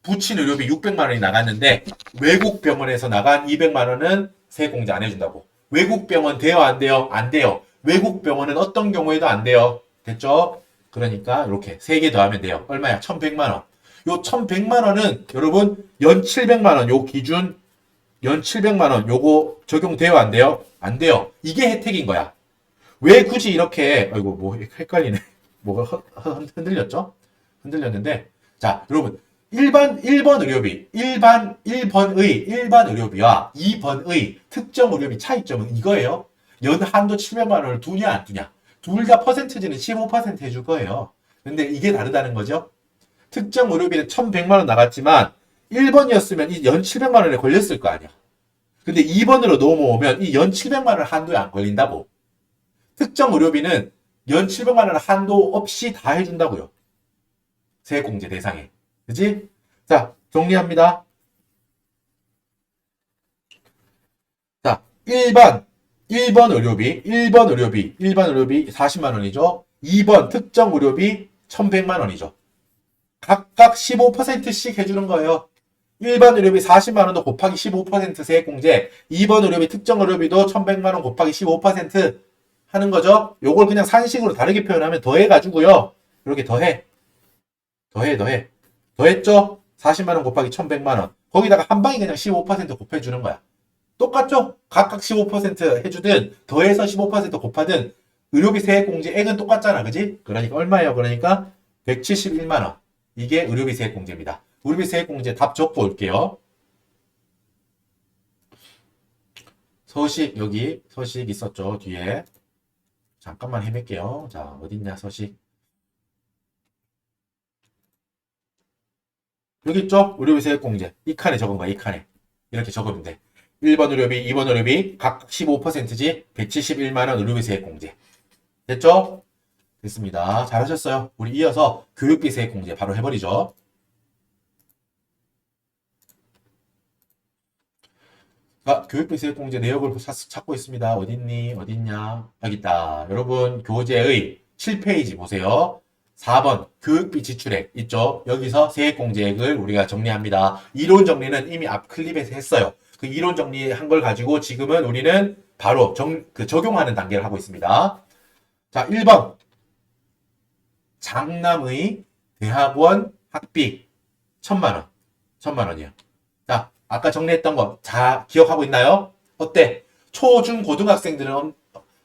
부친 의료비 600만 원이 나갔는데 외국 병원에서 나간 200만 원은 세액공제 안 해준다고. 외국 병원 돼요, 안 돼요? 안 돼요. 외국 병원은 어떤 경우에도 안 돼요. 됐죠? 그러니까 이렇게 3개 더하면 돼요. 얼마야? 1100만 원. 요 1100만 원은 여러분 연 700만 원 요 기준 연 700만 원 요거 적용돼요, 안 돼요? 안 돼요. 이게 혜택인 거야. 왜 굳이 이렇게 아이고 뭐 헷갈리네. 뭐가 흔들렸죠? 흔들렸는데 자, 여러분 1번 의료비, 1번의 의료비와 2번의 특정 의료비 차이점은 이거예요. 연 한도 700만 원을 두냐 안 두냐. 둘 다 퍼센트지는 15% 해줄 거예요. 근데 이게 다르다는 거죠. 특정 의료비는 1100만 원 나갔지만 1번이었으면 이 연 700만 원에 걸렸을 거 아니야. 근데 2번으로 넘어오면 이 연 700만 원 한도에 안 걸린다고. 특정 의료비는 연 700만 원 한도 없이 다 해준다고요. 세액공제 대상에. 그지? 자, 정리합니다. 자, 1번 의료비, 1번 의료비 40만 원이죠. 2번 특정 의료비 1100만 원이죠. 각각 15%씩 해주는 거예요. 1번 의료비 40만 원도 곱하기 15% 세액공제, 2번 의료비 특정 의료비도 1100만 원 곱하기 15% 하는 거죠. 요걸 그냥 산식으로 다르게 표현하면 더해가지고요. 이렇게 더해. 더했죠? 40만 원 곱하기 1100만 원. 거기다가 한 방에 그냥 15% 곱해주는 거야. 똑같죠? 각각 15% 해주든 더해서 15% 곱하든 의료비 세액공제액은 똑같잖아. 그지? 그러니까 얼마예요? 그러니까 171만 원. 이게 의료비 세액공제입니다. 의료비 세액공제 답 적고 올게요. 서식 여기 서식 있었죠. 뒤에. 잠깐만 헤맬게요. 자, 어딨냐 서식. 여기 있죠? 의료비 세액공제. 이 칸에 적은 거야. 이 칸에. 이렇게 적으면 돼. 1번 의료비, 2번 의료비 각각 15%지 171만 원 의료비 세액공제. 됐죠? 됐습니다. 잘하셨어요. 우리 이어서 교육비 세액공제 바로 해버리죠. 자, 교육비 세액공제 내역을 찾고 있습니다. 어딨니? 어딨냐? 여기 있다. 여러분 교재의 7페이지 보세요. 4번 교육비 지출액 있죠? 여기서 세액공제액을 우리가 정리합니다. 이론 정리는 이미 앞 클립에서 했어요. 그 이론 정리한 걸 가지고 지금은 우리는 바로 적용하는 단계를 하고 있습니다. 자, 1번 장남의 대학원 학비 1000만 원. 1000만 원이요. 자, 아까 정리했던 거 다 기억하고 있나요? 어때? 초, 중, 고등학생들은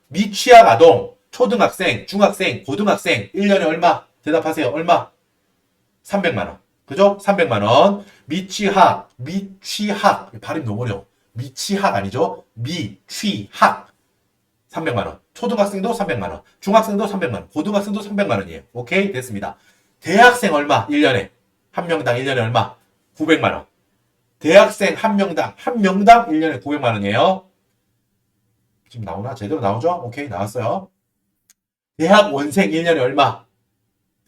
미취학 아동, 초등학생, 중학생, 고등학생 1년에 얼마? 대답하세요. 얼마? 300만 원. 그죠? 300만 원. 미취학 발음 너무 어려워. 미취학 아니죠? 미취학 300만 원. 초등학생도 300만 원. 중학생도 300만 원. 고등학생도 300만 원이에요. 오케이? 됐습니다. 대학생 얼마? 1년에. 한 명당 1년에 얼마? 900만 원. 대학생 한 명당 1년에 900만 원이에요. 지금 나오나? 제대로 나오죠? 오케이, 나왔어요. 대학 원생 1년에 얼마?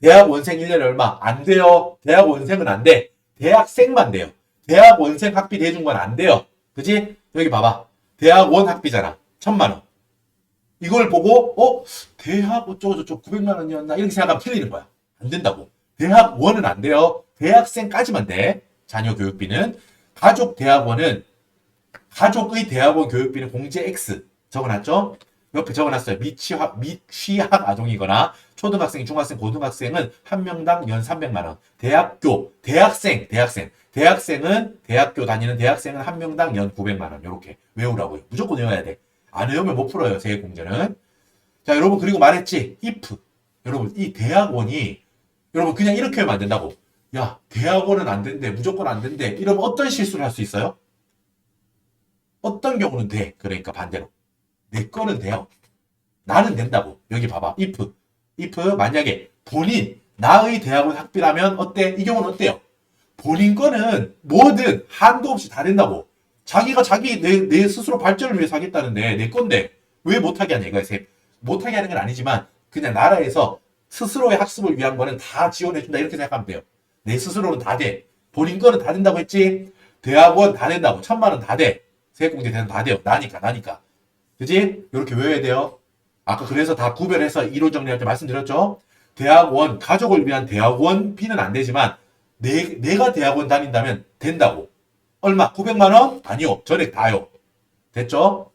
대학 원생 1년에 얼마? 안 돼요. 대학 원생은 안 돼. 대학생만 돼요. 대학 원생 학비 대준 건 안 돼요. 그지? 여기 봐봐. 대학원 학비잖아. 1000만 원. 이걸 보고 대학 어쩌고저쩌고 900만 원이었나? 이렇게 생각하면 틀리는 거야. 안 된다고. 대학원은 안 돼요. 대학생까지만 돼. 자녀 교육비는. 가족의 대학원 교육비는 공제 X 적어놨죠? 옆에 적어놨어요. 미취학 아동이거나 초등학생, 중학생, 고등학생은 한 명당 연 300만 원. 대학생은 대학교 다니는 대학생은 한 명당 연 900만 원. 이렇게 외우라고요. 무조건 외워야 돼. 안 외우면 못 풀어요. 세액공제는. 자, 여러분 그리고 말했지. if. 여러분 이 대학원이 여러분 그냥 이렇게 하면 안 된다고. 야, 대학원은 안 된대. 무조건 안 된대. 이러면 어떤 실수를 할 수 있어요? 어떤 경우는 돼. 그러니까 반대로. 내 거는 돼요. 나는 된다고. 여기 봐봐. if 만약에 나의 대학원 학비라면 어때? 이 경우는 어때요? 본인 거는 뭐든 한도 없이 다 된다고. 자기가 내 스스로 발전을 위해서 하겠다는데 내 건데 왜 못하게 하냐 이거야. 못하게 하는 건 아니지만 그냥 나라에서 스스로의 학습을 위한 거는 다 지원해준다 이렇게 생각하면 돼요. 내 스스로는 다 돼. 본인 거는 다 된다고 했지? 대학원 다 된다고. 1,000만 원 다 돼. 세액공제 되면 다 돼요. 나니까. 그지? 이렇게 외워야 돼요. 아까 그래서 다 구별해서 1호 정리할 때 말씀드렸죠? 대학원, 가족을 위한 대학원비는 안 되지만, 내가 대학원 다닌다면 된다고. 얼마? 900만 원? 아니요. 전액 다요. 됐죠?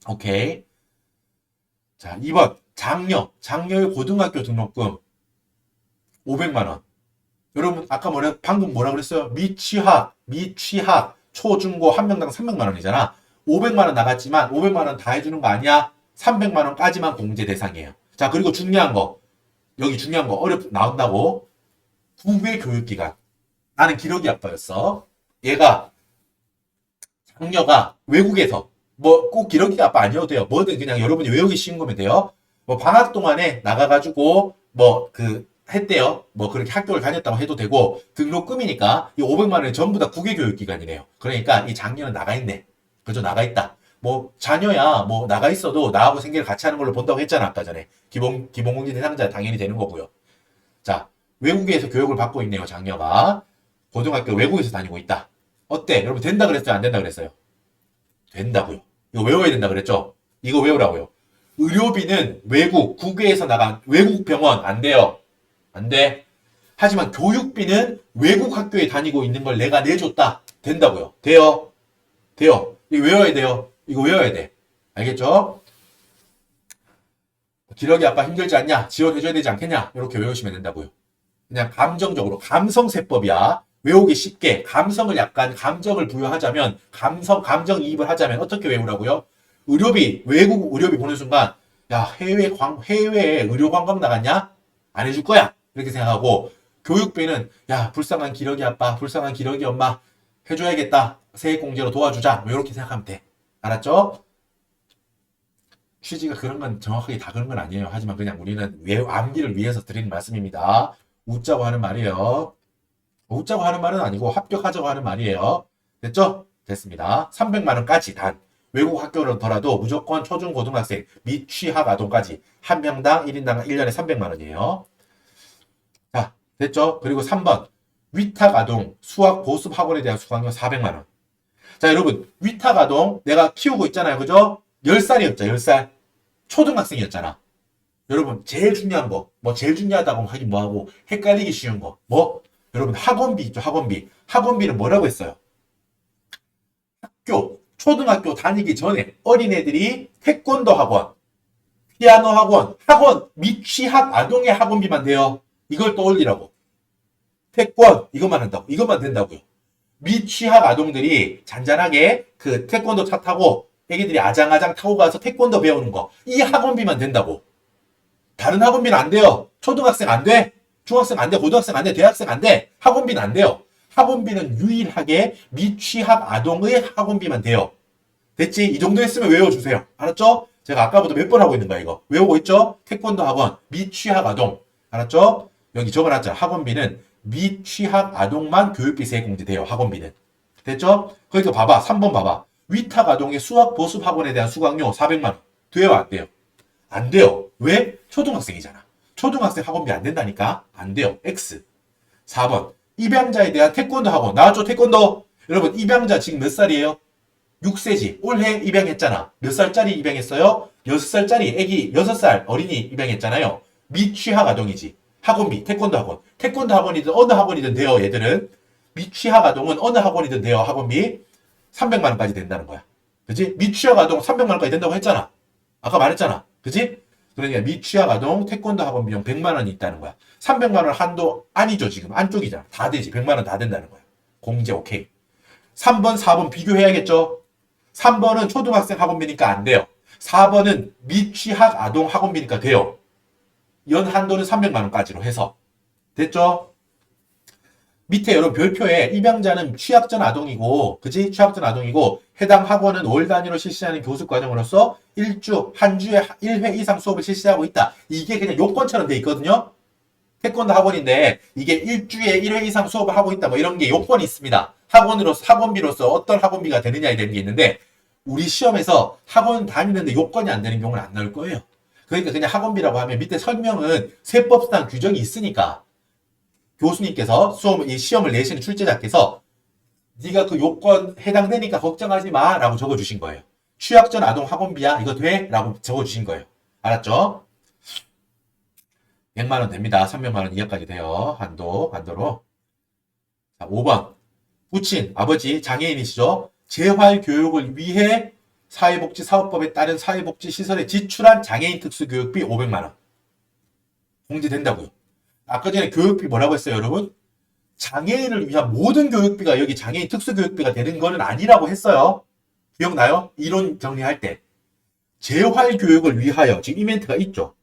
오케이. 자, 2번. 장녀의 고등학교 등록금 500만 원. 여러분, 아까 방금 뭐라 그랬어요? 미취학, 초중고 한 명당 300만 원이잖아. 500만 원 나갔지만 500만 원 다 해주는 거 아니야? 300만 원까지만 공제 대상이에요. 자, 그리고 중요한 거. 여기 중요한 거 나온다고. 국외 교육기관. 나는 기러기 아빠였어. 얘가 장녀가 외국에서 뭐 꼭 기러기 아빠 아니어도 돼요. 뭐든 그냥 여러분이 외우기 쉬운 거면 돼요. 뭐 방학 동안에 나가가지고 뭐 했대요. 뭐 그렇게 학교를 다녔다고 해도 되고 등록금이니까 이 500만 원이 전부 다 국외 교육기관이네요. 그러니까 이 장녀는 나가 있네. 그죠? 나가 있다. 뭐 자녀야 뭐 나가 있어도 나하고 생계를 같이 하는 걸로 본다고 했잖아 아까 전에. 기본공제 대상자 당연히 되는 거고요. 자, 외국에서 교육을 받고 있네요. 장녀가 고등학교 외국에서 다니고 있다. 어때? 여러분 된다 그랬어요? 안 된다 그랬어요? 된다고요. 이거 외워야 된다 그랬죠? 이거 외우라고요. 의료비는 국외에서 나간 외국 병원 안 돼요. 안 돼. 하지만 교육비는 외국 학교에 다니고 있는 걸 내가 내줬다. 된다고요. 돼요. 이거 외워야 돼요. 이거 외워야 돼. 알겠죠? 기러기 아빠 힘들지 않냐? 지원해줘야 되지 않겠냐? 이렇게 외우시면 된다고요. 그냥 감정적으로 감성세법이야. 외우기 쉽게 감성을 약간 감정을 부여하자면 감정이입을 하자면 어떻게 외우라고요? 외국 의료비 보는 순간 야 해외에 의료 관광 나갔냐? 안 해줄 거야. 이렇게 생각하고 교육비는 야 불쌍한 기러기 아빠 불쌍한 기러기 엄마 해줘야겠다. 세액공제로 도와주자. 뭐 이렇게 생각하면 돼. 알았죠? 취지가 그런 건 정확하게 다 그런 건 아니에요. 하지만 그냥 우리는 암기를 위해서 드리는 말씀입니다. 웃자고 하는 말이에요. 웃자고 하는 말은 아니고 합격하자고 하는 말이에요. 됐죠? 됐습니다. 300만 원까지 단. 외국 학교라더라도 무조건 초중 고등학생 및 취학 아동까지 한 명당 1인당 1년에 300만 원이에요. 자, 됐죠? 그리고 3번. 위탁 아동 수학 보습 학원에 대한 수강료 400만 원. 자, 여러분. 위탁 아동 내가 키우고 있잖아요. 그죠? 10살이었죠. 10살. 초등학생이었잖아. 여러분, 제일 중요한 거. 제일 중요하다고 하긴 뭐하고 헷갈리기 쉬운 거. 여러분, 학원비 있죠. 학원비는 뭐라고 했어요? 초등학교 다니기 전에 어린애들이 태권도 학원, 피아노 학원 및 취학 아동의 학원비만 돼요. 이걸 떠올리라고. 이것만 한다고. 이것만 된다고요. 및 취학 아동들이 잔잔하게 그 태권도 차 타고 애기들이 아장아장 타고 가서 태권도 배우는 거. 이 학원비만 된다고. 다른 학원비는 안 돼요. 초등학생 안 돼. 중학생 안 돼. 고등학생 안 돼. 대학생 안 돼. 학원비는 안 돼요. 학원비는 유일하게 미취학 아동의 학원비만 돼요. 됐지? 이 정도 했으면 외워주세요. 알았죠? 제가 아까부터 몇 번 하고 있는 거야, 이거. 외우고 있죠? 태권도 학원, 미취학 아동. 알았죠? 여기 적어놨잖아. 학원비는 미취학 아동만 교육비 세액공제돼요. 학원비는. 됐죠? 그러니까 봐봐. 3번 봐봐. 위탁 아동의 수학 보습 학원에 대한 수강료 400만 원. 돼요? 안 돼요? 안 돼요. 왜? 초등학생이잖아. 초등학생 학원비 안 된다니까? 안 돼요. X. 4번. 입양자에 대한 태권도 학원. 나왔죠? 태권도. 여러분, 입양자 지금 몇 살이에요? 6세지. 올해 입양했잖아. 몇 살짜리 입양했어요? 6살짜리 애기 6살 어린이 입양했잖아요. 미취학 아동이지. 학원비, 태권도 학원. 태권도 학원이든 어느 학원이든 돼요, 얘들은. 미취학 아동은 어느 학원이든 돼요, 학원비. 300만 원까지 된다는 거야. 그치? 미취학 아동 300만 원까지 된다고 했잖아. 아까 말했잖아. 그치? 그러니까 미취학 아동 태권도 학원 비용 100만 원이 있다는 거야. 300만 원 한도 아니죠, 지금. 안쪽이잖아. 다 되지. 100만 원 다 된다는 거야. 공제 오케이. 3번, 4번 비교해야겠죠? 3번은 초등학생 학원비니까 안 돼요. 4번은 미취학 아동 학원비니까 돼요. 연 한도는 300만 원까지로 해서. 됐죠? 밑에 여러분 별표에 입양자는 취학전 아동이고, 그치? 취학전 아동이고, 해당 학원은 월 단위로 실시하는 교습 과정으로서 한 주에 1회 이상 수업을 실시하고 있다. 이게 그냥 요건처럼 돼 있거든요? 태권도 학원인데, 이게 일주에 1회 이상 수업을 하고 있다. 뭐 이런 게 요건이 있습니다. 학원비로서 어떤 학원비가 되느냐에 대한 게 있는데, 우리 시험에서 학원 다니는데 요건이 안 되는 경우는 안 나올 거예요. 그러니까 그냥 학원비라고 하면 밑에 설명은 세법상 규정이 있으니까 교수님께서 이 시험을 내시는 출제자께서 네가 그 요건 해당되니까 걱정하지 마 라고 적어주신 거예요. 취약 전 아동 학원비야 이거 돼? 라고 적어주신 거예요. 알았죠? 100만 원 됩니다. 300만 원 이하까지 돼요. 한도로. 자, 5번. 부친, 아버지, 장애인이시죠? 재활교육을 위해 사회복지사업법에 따른 사회복지시설에 지출한 장애인 특수교육비 500만 원. 공제된다고요. 아까 전에 교육비 뭐라고 했어요, 여러분? 장애인을 위한 모든 교육비가 여기 장애인 특수교육비가 되는 거는 아니라고 했어요. 기억나요? 이론 정리할 때. 재활교육을 위하여, 지금 이멘트가 있죠.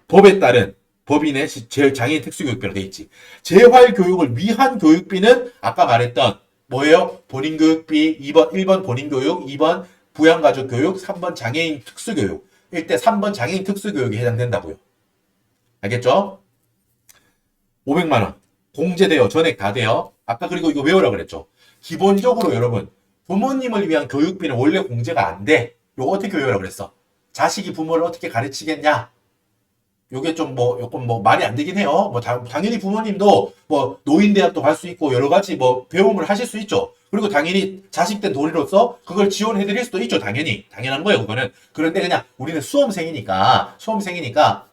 법에 따른 법인의 장애인 특수교육비로 돼 있지. 재활교육을 위한 교육비는 아까 말했던 뭐예요? 본인교육비, 1번 본인교육, 2번 부양가족교육, 3번 장애인 특수교육. 일대 3번 장애인 특수교육에 해당된다고요. 알겠죠? 500만 원. 공제돼요. 전액 다 돼요. 아까 그리고 이거 외우라 그랬죠. 기본적으로 여러분 부모님을 위한 교육비는 원래 공제가 안 돼. 이거 어떻게 외우라 그랬어? 자식이 부모를 어떻게 가르치겠냐? 요게 좀 요건 말이 안 되긴 해요. 당연히 부모님도 노인대학도 갈 수 있고 여러 가지 배움을 하실 수 있죠. 그리고 당연히 자식된 도리로서 그걸 지원해 드릴 수도 있죠. 당연한 거예요, 그거는. 그런데 그냥 우리는 수험생이니까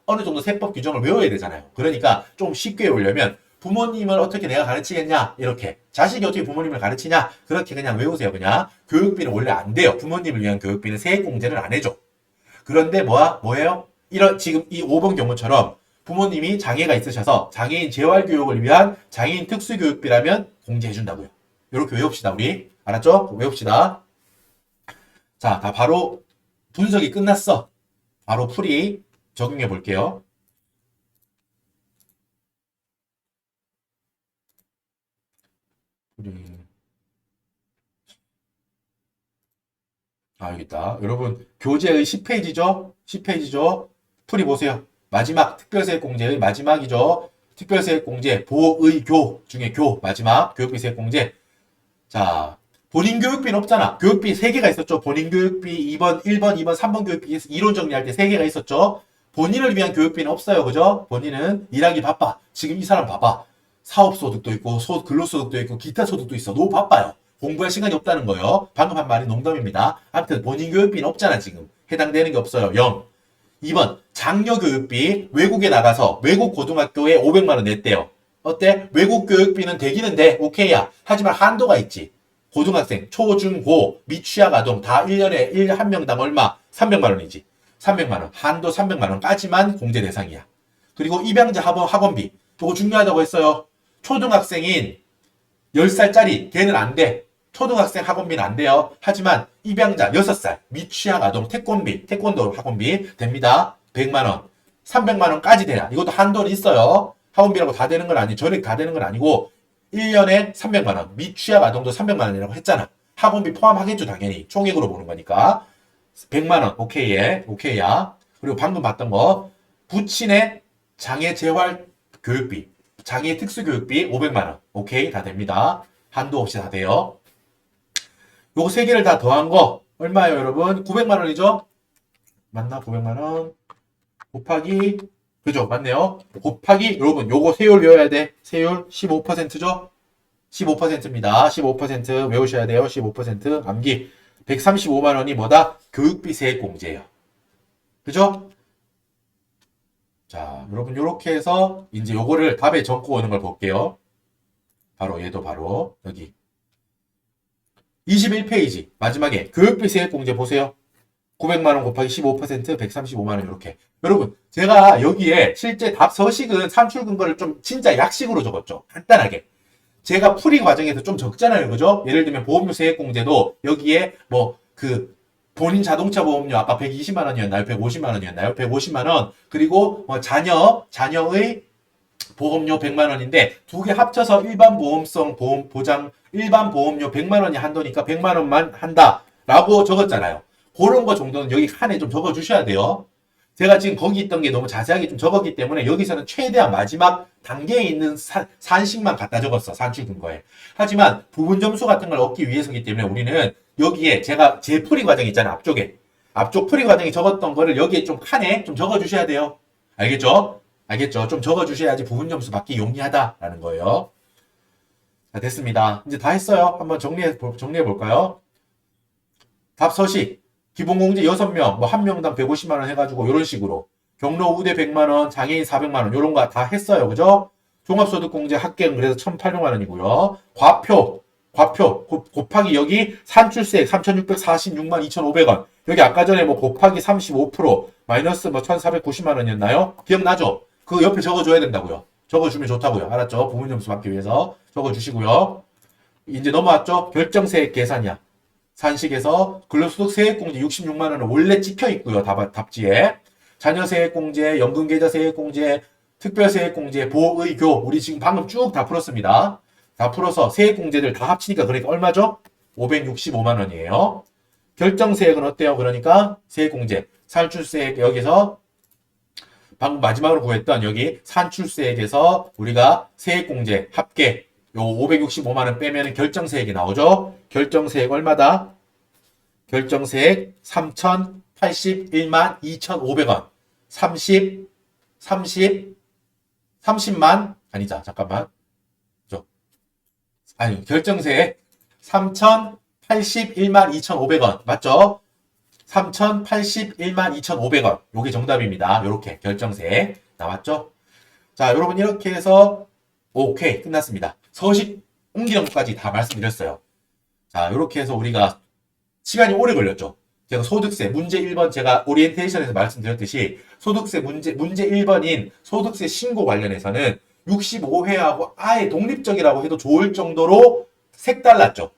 어느 정도 세법 규정을 외워야 되잖아요. 그러니까 좀 쉽게 외우려면 부모님을 어떻게 내가 가르치겠냐? 이렇게. 자식이 어떻게 부모님을 가르치냐? 그렇게 그냥 외우세요, 그냥. 교육비는 원래 안 돼요. 부모님을 위한 교육비는 세액공제를 안 해줘. 그런데 뭐예요? 지금 이 5번 경우처럼 부모님이 장애가 있으셔서 장애인 재활교육을 위한 장애인 특수교육비라면 공제해준다고요. 이렇게 외웁시다, 우리. 알았죠? 외웁시다. 자, 다 바로 분석이 끝났어. 바로 풀이 적용해 볼게요. 여기 있다. 여러분, 교재의 10페이지죠? 10페이지죠? 풀이 보세요. 마지막 특별세액공제의 마지막이죠. 특별세액공제 보의교 중에 마지막 교육비세액공제. 자, 본인 교육비는 없잖아. 교육비 3개가 있었죠. 본인 교육비 1번, 2번, 3번 교육비 이론 정리할 때 3개가 있었죠. 본인을 위한 교육비는 없어요. 그죠? 본인은 일하기 바빠. 지금 이 사람 봐봐. 사업소득도 있고 근로소득도 있고 기타 소득도 있어. 너무 바빠요. 공부할 시간이 없다는 거예요. 방금 한 말이 농담입니다. 아무튼 본인 교육비는 없잖아. 지금 해당되는 게 없어요. 0. 2번 장려교육비 외국에 나가서 외국 고등학교에 500만 원 냈대요. 어때? 외국 교육비는 되기는 돼. 오케이야. 하지만 한도가 있지. 고등학생, 초, 중, 고, 미취학 아동 다 1년에 한 명당 얼마? 300만 원이지. 300만 원. 한도 300만 원까지만 공제 대상이야. 그리고 입양자 학원비. 이거 중요하다고 했어요. 초등학생인 10살짜리 걔는 안 돼. 초등학생 학원비는 안 돼요. 하지만 입양자 6살 미취학 아동 태권도 학원비 됩니다. 100만 원. 300만 원까지 돼야. 이것도 한도는 있어요. 학원비라고 다 되는 건 아니, 전액 다 되는 건 아니고 1년에 300만 원. 미취학 아동도 300만 원이라고 했잖아. 학원비 포함하겠죠, 당연히. 총액으로 보는 거니까. 100만 원. 오케이야. 그리고 방금 봤던 거 부친의 장애 재활 교육비, 장애 특수교육비 500만 원. 오케이, 다 됩니다. 한도 없이 다 돼요. 요거 3개를 다 더한 거 얼마예요, 여러분? 900만 원이죠? 맞나? 900만 원 곱하기, 그죠? 맞네요. 곱하기, 여러분, 요거 세율 외워야 돼. 세율 15%죠? 15%입니다. 15% 외우셔야 돼요. 15% 암기. 135만 원이 뭐다? 교육비 세액 공제예요. 그죠? 자, 여러분, 요렇게 해서 이제 요거를 답에 적고 오는 걸 볼게요. 바로 얘도 바로 여기 21페이지 마지막에 교육비 세액 공제 보세요. 900만 원 곱하기 15% 135만 원 이렇게. 여러분, 제가 여기에 실제 답 서식은 산출 근거를 좀 진짜 약식으로 적었죠. 간단하게. 제가 풀이 과정에서 좀 적잖아요. 그죠? 예를 들면 보험료 세액 공제도 여기에 본인 자동차 보험료 아까 120만 원이었나요? 150만 원이었나요? 150만 원. 그리고 자녀의 보험료 100만 원인데 두 개 합쳐서 일반 보험성 보장 일반 보험료 100만 원이 한도니까 100만 원만 한다라고 적었잖아요. 그런 거 정도는 여기 칸에 좀 적어 주셔야 돼요. 제가 지금 거기 있던 게 너무 자세하게 좀 적었기 때문에 여기서는 최대한 마지막 단계에 있는 산식만 갖다 적었어. 산출 근거에. 하지만 부분 점수 같은 걸 얻기 위해서기 때문에 우리는 여기에 제가 제 풀이 과정 있잖아요. 앞쪽 풀이 과정에 적었던 거를 여기에 좀 칸에 좀 적어 주셔야 돼요. 알겠죠? 알겠죠? 좀 적어주셔야지 부분 점수 받기 용이하다라는 거예요. 자, 됐습니다. 이제 다 했어요. 한번 정리해 볼까요? 답 서식. 기본공제 6명, 뭐 1명당 150만원 해가지고, 이런 식으로. 경로 우대 100만원, 장애인 400만원, 요런 거 다 했어요. 그죠? 종합소득공제 합계는 그래서 1,800만원이고요. 과표, 곱하기 여기 산출세액 3,646만 2,500원. 여기 아까 전에 뭐 곱하기 35%, 마이너스 뭐 1,490만원이었나요? 기억나죠? 그 옆에 적어줘야 된다고요. 적어주면 좋다고요. 알았죠? 부분 점수 받기 위해서 적어주시고요. 이제 넘어왔죠? 결정세액 계산이야. 산식에서 근로소득세액공제 66만원은 원래 찍혀 있고요. 답지에. 자녀세액공제, 연금계좌세액공제, 특별세액공제, 보의교. 우리 지금 방금 쭉 다 풀었습니다. 다 풀어서 세액공제들 다 합치니까 그러니까 얼마죠? 565만원이에요. 결정세액은 어때요? 그러니까 세액공제, 산출세액 여기서 방금 마지막으로 구했던 여기 산출세액에서 우리가 세액공제 합계 요 565만원 빼면 결정세액이 나오죠. 결정세액 얼마다? 결정세액 3,081만 2,500원. 30만 아니자 잠깐만. 아니 결정세액 3,081만 2,500원. 맞죠? 3,081만 2,500원. 요게 정답입니다. 요렇게 결정세액 나왔죠? 자, 여러분 이렇게 해서 오케이 끝났습니다. 서식 옮기는 것까지 다 말씀드렸어요. 자, 이렇게 해서 우리가 시간이 오래 걸렸죠. 제가 소득세 문제 1번 제가 오리엔테이션에서 말씀드렸듯이 소득세 문제 1번인 소득세 신고 관련해서는 65회하고 아예 독립적이라고 해도 좋을 정도로 색달랐죠.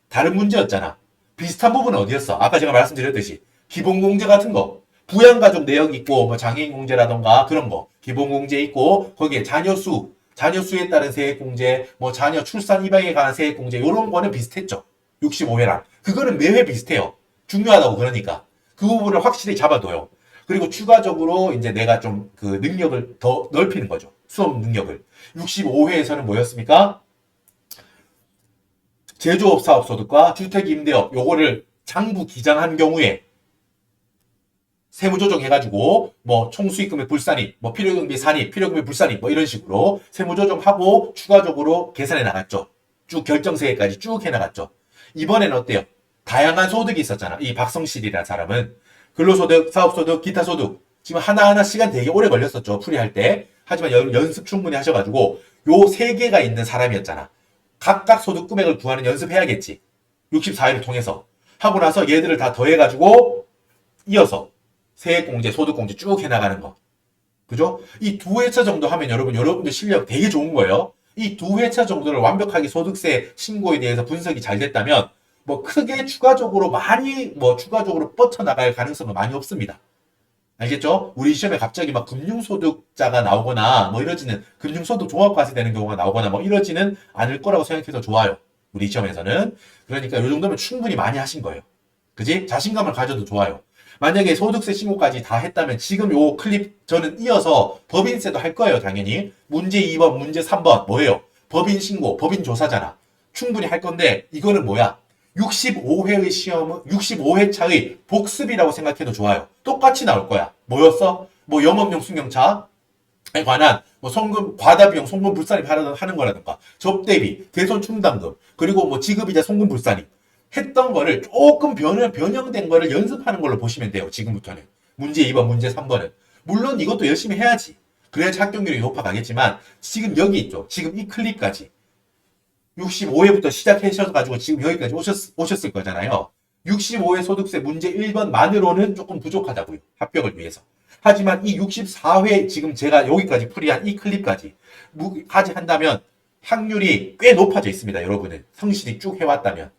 다른 문제였잖아. 비슷한 부분은 어디였어? 아까 제가 말씀드렸듯이 기본공제 같은 거 부양가족 내역 있고 뭐 장애인 공제라던가 그런 거 기본공제 있고 거기에 자녀수에 따른 세액공제, 뭐 자녀 출산 입양에 관한 세액공제 이런 거는 비슷했죠. 65회랑. 그거는 매회 비슷해요. 중요하다고 그러니까. 그 부분을 확실히 잡아둬요. 그리고 추가적으로 이제 내가 좀 그 능력을 더 넓히는 거죠. 수업 능력을. 65회에서는 뭐였습니까? 제조업 사업소득과 주택임대업 요거를 장부 기장한 경우에 세무조정 해가지고 뭐 총수익금의 불산입, 뭐 필요경비 산입, 필요경비 불산입 뭐 이런 식으로 세무조정하고 추가적으로 계산해 나갔죠. 쭉 결정세액까지 쭉 해나갔죠. 이번에는 어때요? 다양한 소득이 있었잖아. 이 박성실이라는 사람은 근로소득, 사업소득, 기타소득 지금 하나하나 시간 되게 오래 걸렸었죠. 풀이할 때. 하지만 연습 충분히 하셔가지고 요 세 개가 있는 사람이었잖아. 각각 소득 금액을 구하는 연습해야겠지. 64회를 통해서. 하고 나서 얘들을 다 더해가지고 이어서 세액공제, 소득공제 쭉 해나가는 거. 그죠? 이 두 회차 정도 하면 여러분들 실력 되게 좋은 거예요. 이 두 회차 정도를 완벽하게 소득세 신고에 대해서 분석이 잘 됐다면 뭐 크게 추가적으로 추가적으로 뻗쳐나갈 가능성은 많이 없습니다. 알겠죠? 우리 시험에 갑자기 막 금융소득자가 나오거나 뭐 이러지는 금융소득 종합과세 되는 경우가 나오거나 뭐 이러지는 않을 거라고 생각해서 좋아요. 우리 시험에서는. 그러니까 이 정도면 충분히 많이 하신 거예요. 그지? 자신감을 가져도 좋아요. 만약에 소득세 신고까지 다 했다면 지금 요 클립 저는 이어서 법인세도 할 거예요. 당연히. 문제 2번, 문제 3번 뭐예요? 법인 신고, 법인 조사잖아. 충분히 할 건데 이거는 뭐야? 65회의 시험은 65회차의 복습이라고 생각해도 좋아요. 똑같이 나올 거야. 뭐였어? 뭐 영업용 승용차에 관한 뭐 송금 과다비용 송금 불산입 하는 거라든가 접대비, 대손 충당금 그리고 뭐 지급이자 송금 불산입 했던 거를 조금 변형된 거를 연습하는 걸로 보시면 돼요. 지금부터는. 문제 2번, 문제 3번은. 물론 이것도 열심히 해야지. 그래야지 합격률이 높아가겠지만 지금 여기 있죠. 지금 이 클립까지. 65회부터 시작하셔가지고 지금 여기까지 오셨을 거잖아요. 65회 소득세 문제 1번만으로는 조금 부족하다고요. 합격을 위해서. 하지만 이 64회 지금 제가 여기까지 풀이한 이 클립까지 한다면 확률이 꽤 높아져 있습니다. 여러분은. 성실히 쭉 해왔다면.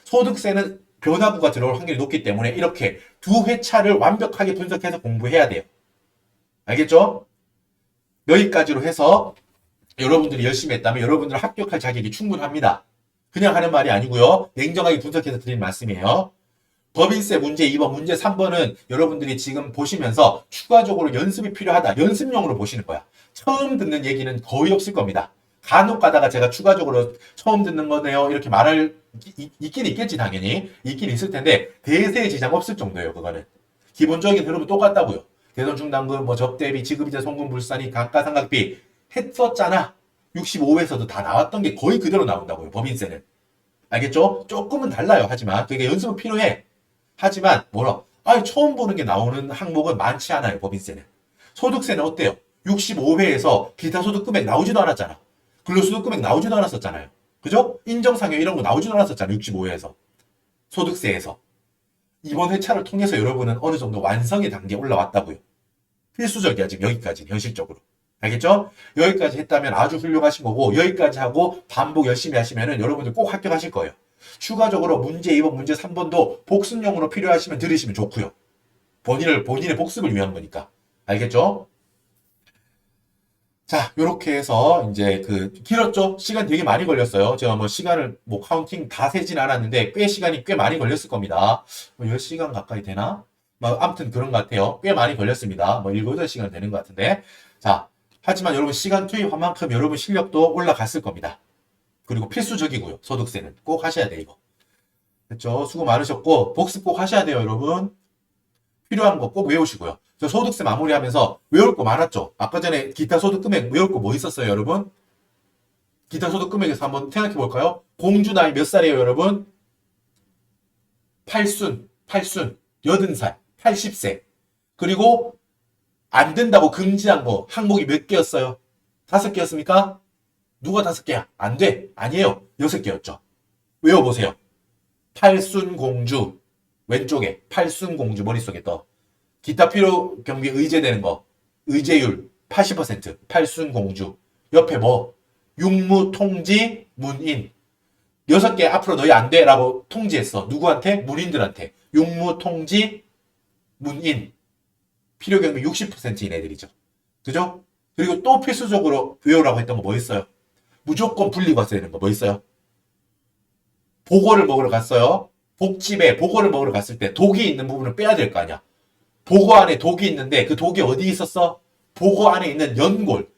소득세는 변화구가 들어올 확률이 높기 때문에 이렇게 두 회차를 완벽하게 분석해서 공부해야 돼요. 알겠죠? 여기까지로 해서 여러분들이 열심히 했다면 여러분들 합격할 자격이 충분합니다. 그냥 하는 말이 아니고요. 냉정하게 분석해서 드린 말씀이에요. 법인세 문제 2번, 문제 3번은 여러분들이 지금 보시면서 추가적으로 연습이 필요하다. 연습용으로 보시는 거야. 처음 듣는 얘기는 거의 없을 겁니다. 간혹 가다가 제가 추가적으로 처음 듣는 거네요. 이렇게 말할, 있긴 있겠지, 당연히. 있긴 있을 텐데, 대세의 지장 없을 정도예요, 그거는. 기본적인 흐름은 똑같다고요. 대손충당금, 뭐 접대비, 지급이자 송금 불산이 감가상각비 했었잖아. 65회에서도 다 나왔던 게 거의 그대로 나온다고요. 법인세는. 알겠죠? 조금은 달라요. 하지만 그게 연습은 필요해. 하지만 뭐라? 처음 보는 게 나오는 항목은 많지 않아요. 법인세는. 소득세는 어때요? 65회에서 기타 소득 금액 나오지도 않았잖아. 근로소득 금액 나오지도 않았었잖아요. 그죠? 인정상여 이런 거 나오지도 않았었잖아요. 65회에서. 소득세에서. 이번 회차를 통해서 여러분은 어느 정도 완성의 단계에 올라왔다고요. 필수적이야, 지금 여기까지는, 현실적으로. 알겠죠? 여기까지 했다면 아주 훌륭하신 거고, 여기까지 하고 반복 열심히 하시면은 여러분들 꼭 합격하실 거예요. 추가적으로 문제 2번, 문제 3번도 복습용으로 필요하시면 들으시면 좋고요. 본인의 복습을 위한 거니까. 알겠죠? 자, 요렇게 해서 이제 길었죠? 시간 되게 많이 걸렸어요. 제가 뭐 시간을 카운팅 다 세진 않았는데 시간이 꽤 많이 걸렸을 겁니다. 10시간 가까이 되나? 아무튼 그런 것 같아요. 꽤 많이 걸렸습니다. 7, 8시간 되는 것 같은데. 자, 하지만 여러분 시간 투입한 만큼 여러분 실력도 올라갔을 겁니다. 그리고 필수적이고요. 소득세는 꼭 하셔야 돼요, 이거. 됐죠? 수고 많으셨고 복습 꼭 하셔야 돼요, 여러분. 필요한 거 꼭 외우시고요. 저 소득세 마무리하면서 외울 거 많았죠? 아까 전에 기타 소득 금액 외울 거 뭐 있었어요, 여러분? 기타 소득 금액에서 한번 생각해 볼까요? 공주 나이 몇 살이에요, 여러분? 80살, 80세. 그리고 안 된다고 금지한 거 항목이 몇 개였어요? 5개였습니까? 누가 5개야? 안 돼. 아니에요. 6개였죠. 외워보세요. 팔순공주. 왼쪽에 팔순공주 머릿속에 떠. 기타 필요 경비 의제되는 거. 의제율 80%. 팔순공주. 옆에 뭐? 육무통지 문인. 6개 앞으로 너희 안 돼. 라고 통지했어. 누구한테? 문인들한테. 육무통지 문인. 필요 경비 60%인 애들이죠. 그죠? 그리고 또 필수적으로 외우라고 했던 거 뭐 있어요? 무조건 분리과세 되는 거 뭐 있어요? 보고를 먹으러 갔어요. 복집에 보고를 먹으러 갔을 때 독이 있는 부분을 빼야 될 거 아니야. 보고 안에 독이 있는데 그 독이 어디 있었어? 보고 안에 있는 연골.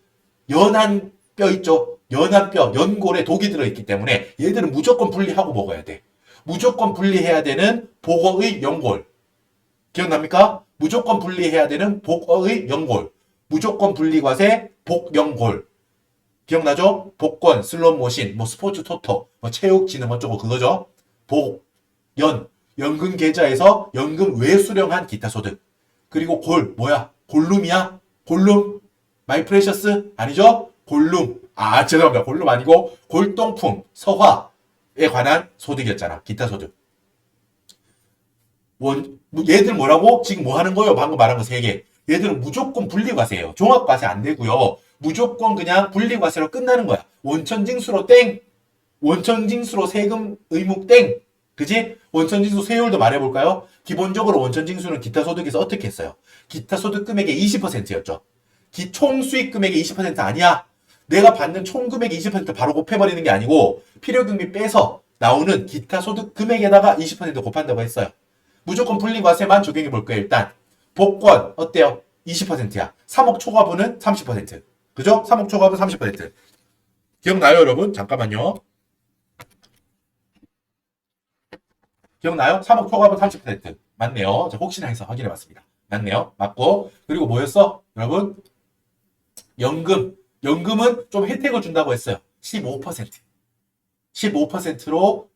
연한 뼈 있죠? 연한 뼈, 연골에 독이 들어있기 때문에 얘들은 무조건 분리하고 먹어야 돼. 무조건 분리해야 되는 보고의 연골. 기억납니까? 무조건 분리해야 되는 복어의 연골. 무조건 분리과세 복연골. 기억나죠? 복권, 슬롯모신, 스포츠 토토, 체육진흥 어쩌고 그거죠. 복, 연금 계좌에서 연금 외수령한 기타 소득. 그리고 뭐야? 골룸이야? 골룸? 마이 프레셔스? 아니죠? 골룸. 죄송합니다. 골룸 아니고 골동품, 서화에 관한 소득이었잖아. 기타 소득. 얘들 뭐라고? 지금 뭐 하는 거예요? 방금 말한 거 3개. 얘들은 무조건 분리과세예요. 종합과세 안 되고요. 무조건 그냥 분리과세로 끝나는 거야. 원천징수로 땡. 원천징수로 세금 의무 땡. 그지? 원천징수 세율도 말해볼까요? 기본적으로 원천징수는 기타 소득에서 어떻게 했어요? 기타 소득 금액의 20%였죠. 총 수익 금액의 20% 아니야. 내가 받는 총 금액의 20% 바로 곱해버리는 게 아니고 필요경비 빼서 나오는 기타 소득 금액에다가 20% 곱한다고 했어요. 무조건 분리과세만 적용해 볼 거예요. 일단 복권 어때요? 20%야. 3억 초과분은 30%. 그죠? 3억 초과분 30%. 기억나요, 여러분? 잠깐만요. 기억나요? 3억 초과분 30%. 맞네요. 혹시나 해서 확인해 봤습니다. 맞네요. 맞고. 그리고 뭐였어? 여러분? 연금은 좀 혜택을 준다고 했어요. 15%. 15%로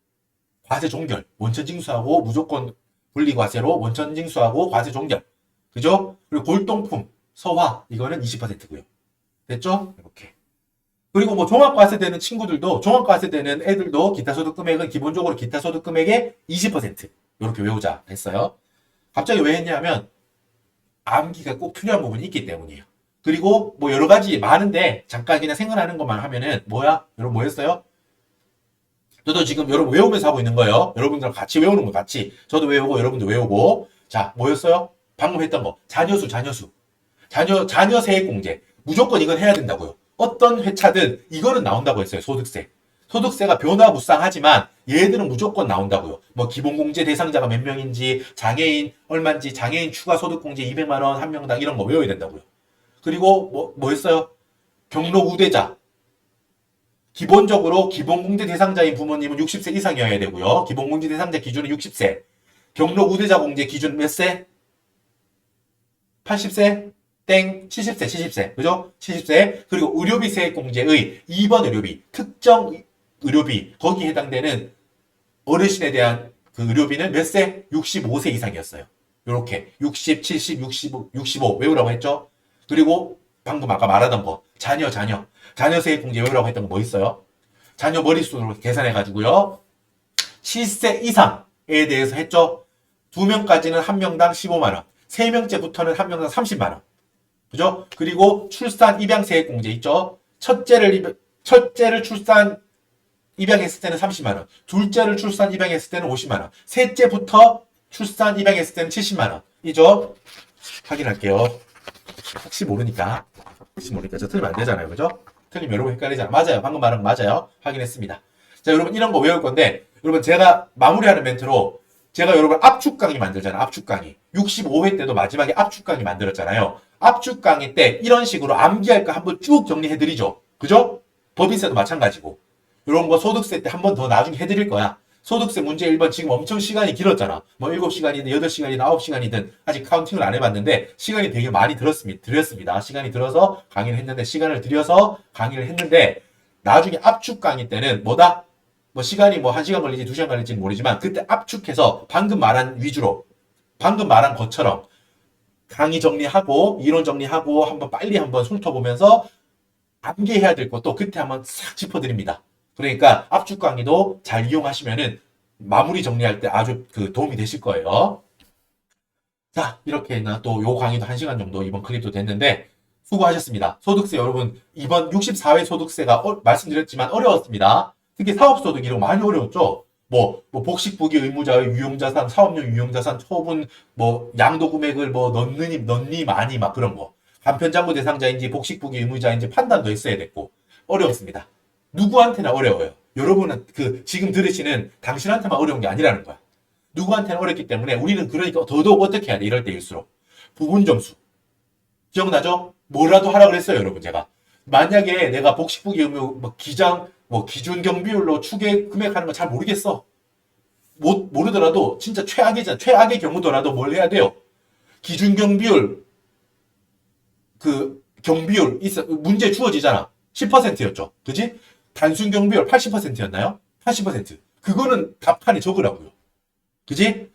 과세 종결. 원천징수하고 무조건 분리과세로 원천징수하고 과세 종결. 그죠? 그리고 골동품, 서화 이거는 20%고요. 됐죠? 이렇게. 그리고 종합과세되는 친구들도 종합과세되는 애들도 기타소득 금액은 기본적으로 기타소득 금액의 20% 이렇게 외우자 했어요. 갑자기 왜 했냐면 암기가 꼭 필요한 부분이 있기 때문이에요. 그리고 여러 가지 많은데 잠깐 그냥 생각나는 것만 하면은 여러분 뭐였어요? 저도 지금 여러분 외우면서 하고 있는 거예요. 여러분들랑 같이 외우는 거 같이. 저도 외우고 여러분도 외우고. 자, 뭐였어요? 방금 했던 거. 자녀수. 자녀 세액공제. 무조건 이건 해야 된다고요. 어떤 회차든 이거는 나온다고 했어요. 소득세. 소득세가 변화무쌍하지만 얘들은 무조건 나온다고요. 기본공제 대상자가 몇 명인지, 장애인 얼마인지, 장애인 추가 소득공제 200만 원 한 명당 이런 거 외워야 된다고요. 그리고 뭐 했어요? 경로 우대자. 기본적으로 기본공제 대상자인 부모님은 60세 이상이어야 되고요. 기본공제 대상자 기준은 60세. 경로 우대자 공제 기준 몇 세? 80세? 땡. 70세, 70세. 그죠? 70세. 그리고 의료비 세액공제의 2번 의료비, 특정 의료비, 거기에 해당되는 어르신에 대한 그 의료비는 몇 세? 65세 이상이었어요. 요렇게. 60, 70, 65, 65 외우라고 했죠? 그리고 방금 아까 말하던 거. 자녀. 자녀 세액공제 외우라고 했던 거 뭐 있어요? 자녀 머릿수로 계산해가지고요. 7세 이상에 대해서 했죠? 2명까지는 1명당 15만원. 3명째부터는 1명당 30만원. 그죠? 그리고 출산 입양세액공제 있죠? 첫째를 출산 입양했을 때는 30만원. 둘째를 출산 입양했을 때는 50만원. 셋째부터 출산 입양했을 때는 70만원. 이죠? 확인할게요. 혹시 모르니까. 저 틀리면 안 되잖아요. 그죠? 틀리면 여러분 헷갈리잖아요. 맞아요. 방금 말한 거 맞아요. 확인했습니다. 자, 여러분 이런 거 외울 건데, 여러분 제가 마무리하는 멘트로 제가 여러분 압축 강의 만들잖아요. 압축 강의. 65회 때도 마지막에 압축 강의 만들었잖아요. 압축 강의 때 이런 식으로 암기할 거 한번 쭉 정리해드리죠. 그죠? 법인세도 마찬가지고. 이런 거 소득세 때 한 번 더 나중에 해드릴 거야. 소득세 문제 1번 지금 엄청 시간이 길었잖아. 뭐 7시간이든 8시간이든 9시간이든 아직 카운팅을 안 해봤는데 시간이 되게 많이 드렸습니다. 시간이 들어서 강의를 했는데 시간을 들여서 강의를 했는데 나중에 압축 강의 때는 뭐다? 뭐 시간이 뭐 1시간 걸리지 2시간 걸릴지는 모르지만 그때 압축해서 방금 말한 위주로 방금 말한 것처럼 강의 정리하고 이론 정리하고 한번 빨리 한번 훑어보면서 암기해야 될 것도 그때 한번 싹 짚어드립니다. 그러니까 압축 강의도 잘 이용하시면은 마무리 정리할 때 아주 그 도움이 되실 거예요. 자, 이렇게 또 요 강의도 1시간 정도 이번 클립도 됐는데 수고하셨습니다. 소득세 여러분 이번 64회 소득세가 말씀드렸지만 어려웠습니다. 특히 사업소득 이런 거 많이 어려웠죠. 뭐 복식부기 의무자의 유용자산, 사업용 유용자산, 처분, 양도 금액을 넣니 많이 막 그런 거. 간편장부 대상자인지 복식부기 의무자인지 판단도 했어야 됐고 어려웠습니다. 누구한테나 어려워요. 여러분은 지금 들으시는 당신한테만 어려운 게 아니라는 거야. 누구한테나 어렵기 때문에 우리는 그러니까 더더욱 어떻게 해야 돼? 이럴 때일수록. 부분 점수. 기억나죠? 뭐라도 하라 그랬어요, 여러분 제가. 만약에 내가 복식부기 의무, 기준 경비율로 추계 금액하는 거 잘 모르겠어. 모르더라도 진짜 최악이잖아. 최악의 경우더라도 뭘 해야 돼요? 기준 경비율, 경비율 문제 주어지잖아. 10%였죠. 그지? 단순 경비율 80%였나요? 80%. 그거는 답판에 적으라고요. 그지?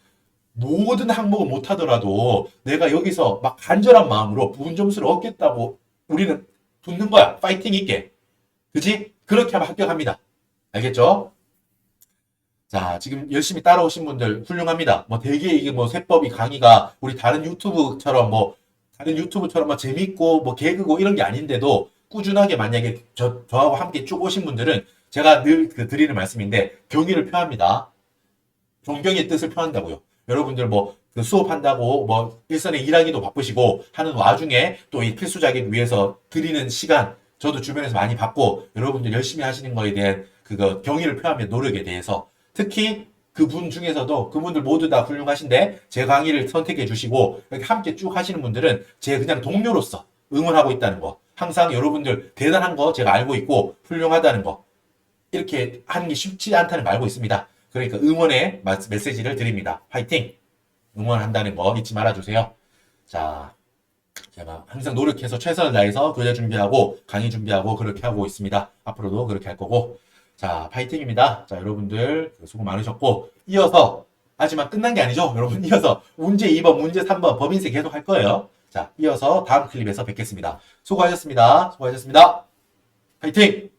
모든 항목을 못하더라도 내가 여기서 막 간절한 마음으로 부분 점수를 얻겠다고 우리는 붙는 거야. 파이팅 있게. 그지? 그렇게 하면 합격합니다. 알겠죠? 자, 지금 열심히 따라오신 분들 훌륭합니다. 되게 이게 세법이 강의가 우리 다른 유튜브처럼 재밌고 개그고 이런 게 아닌데도 꾸준하게 만약에 저하고 함께 쭉 오신 분들은 제가 늘 드리는 말씀인데 경의를 표합니다. 존경의 뜻을 표한다고요. 여러분들 수업한다고 일선에 일하기도 바쁘시고 하는 와중에 또 이 필수 자격 위해서 드리는 시간 저도 주변에서 많이 받고 여러분들 열심히 하시는 거에 대한 경의를 표하며 노력에 대해서 특히 그분 중에서도 그분들 모두 다 훌륭하신데 제 강의를 선택해 주시고 이렇게 함께 쭉 하시는 분들은 제 그냥 동료로서 응원하고 있다는 거 항상 여러분들 대단한 거 제가 알고 있고 훌륭하다는 거 이렇게 하는 게 쉽지 않다는 걸 알고 있습니다. 그러니까 응원의 메시지를 드립니다. 화이팅! 응원한다는 거 잊지 말아주세요. 자, 제가 항상 노력해서 최선을 다해서 교재 준비하고 강의 준비하고 그렇게 하고 있습니다. 앞으로도 그렇게 할 거고 자, 파이팅입니다. 자, 여러분들 수고 많으셨고 이어서 하지만 끝난 게 아니죠. 여러분 이어서 문제 2번, 문제 3번 법인세 계속 할 거예요. 자, 이어서 다음 클립에서 뵙겠습니다. 수고하셨습니다. 수고하셨습니다. 파이팅!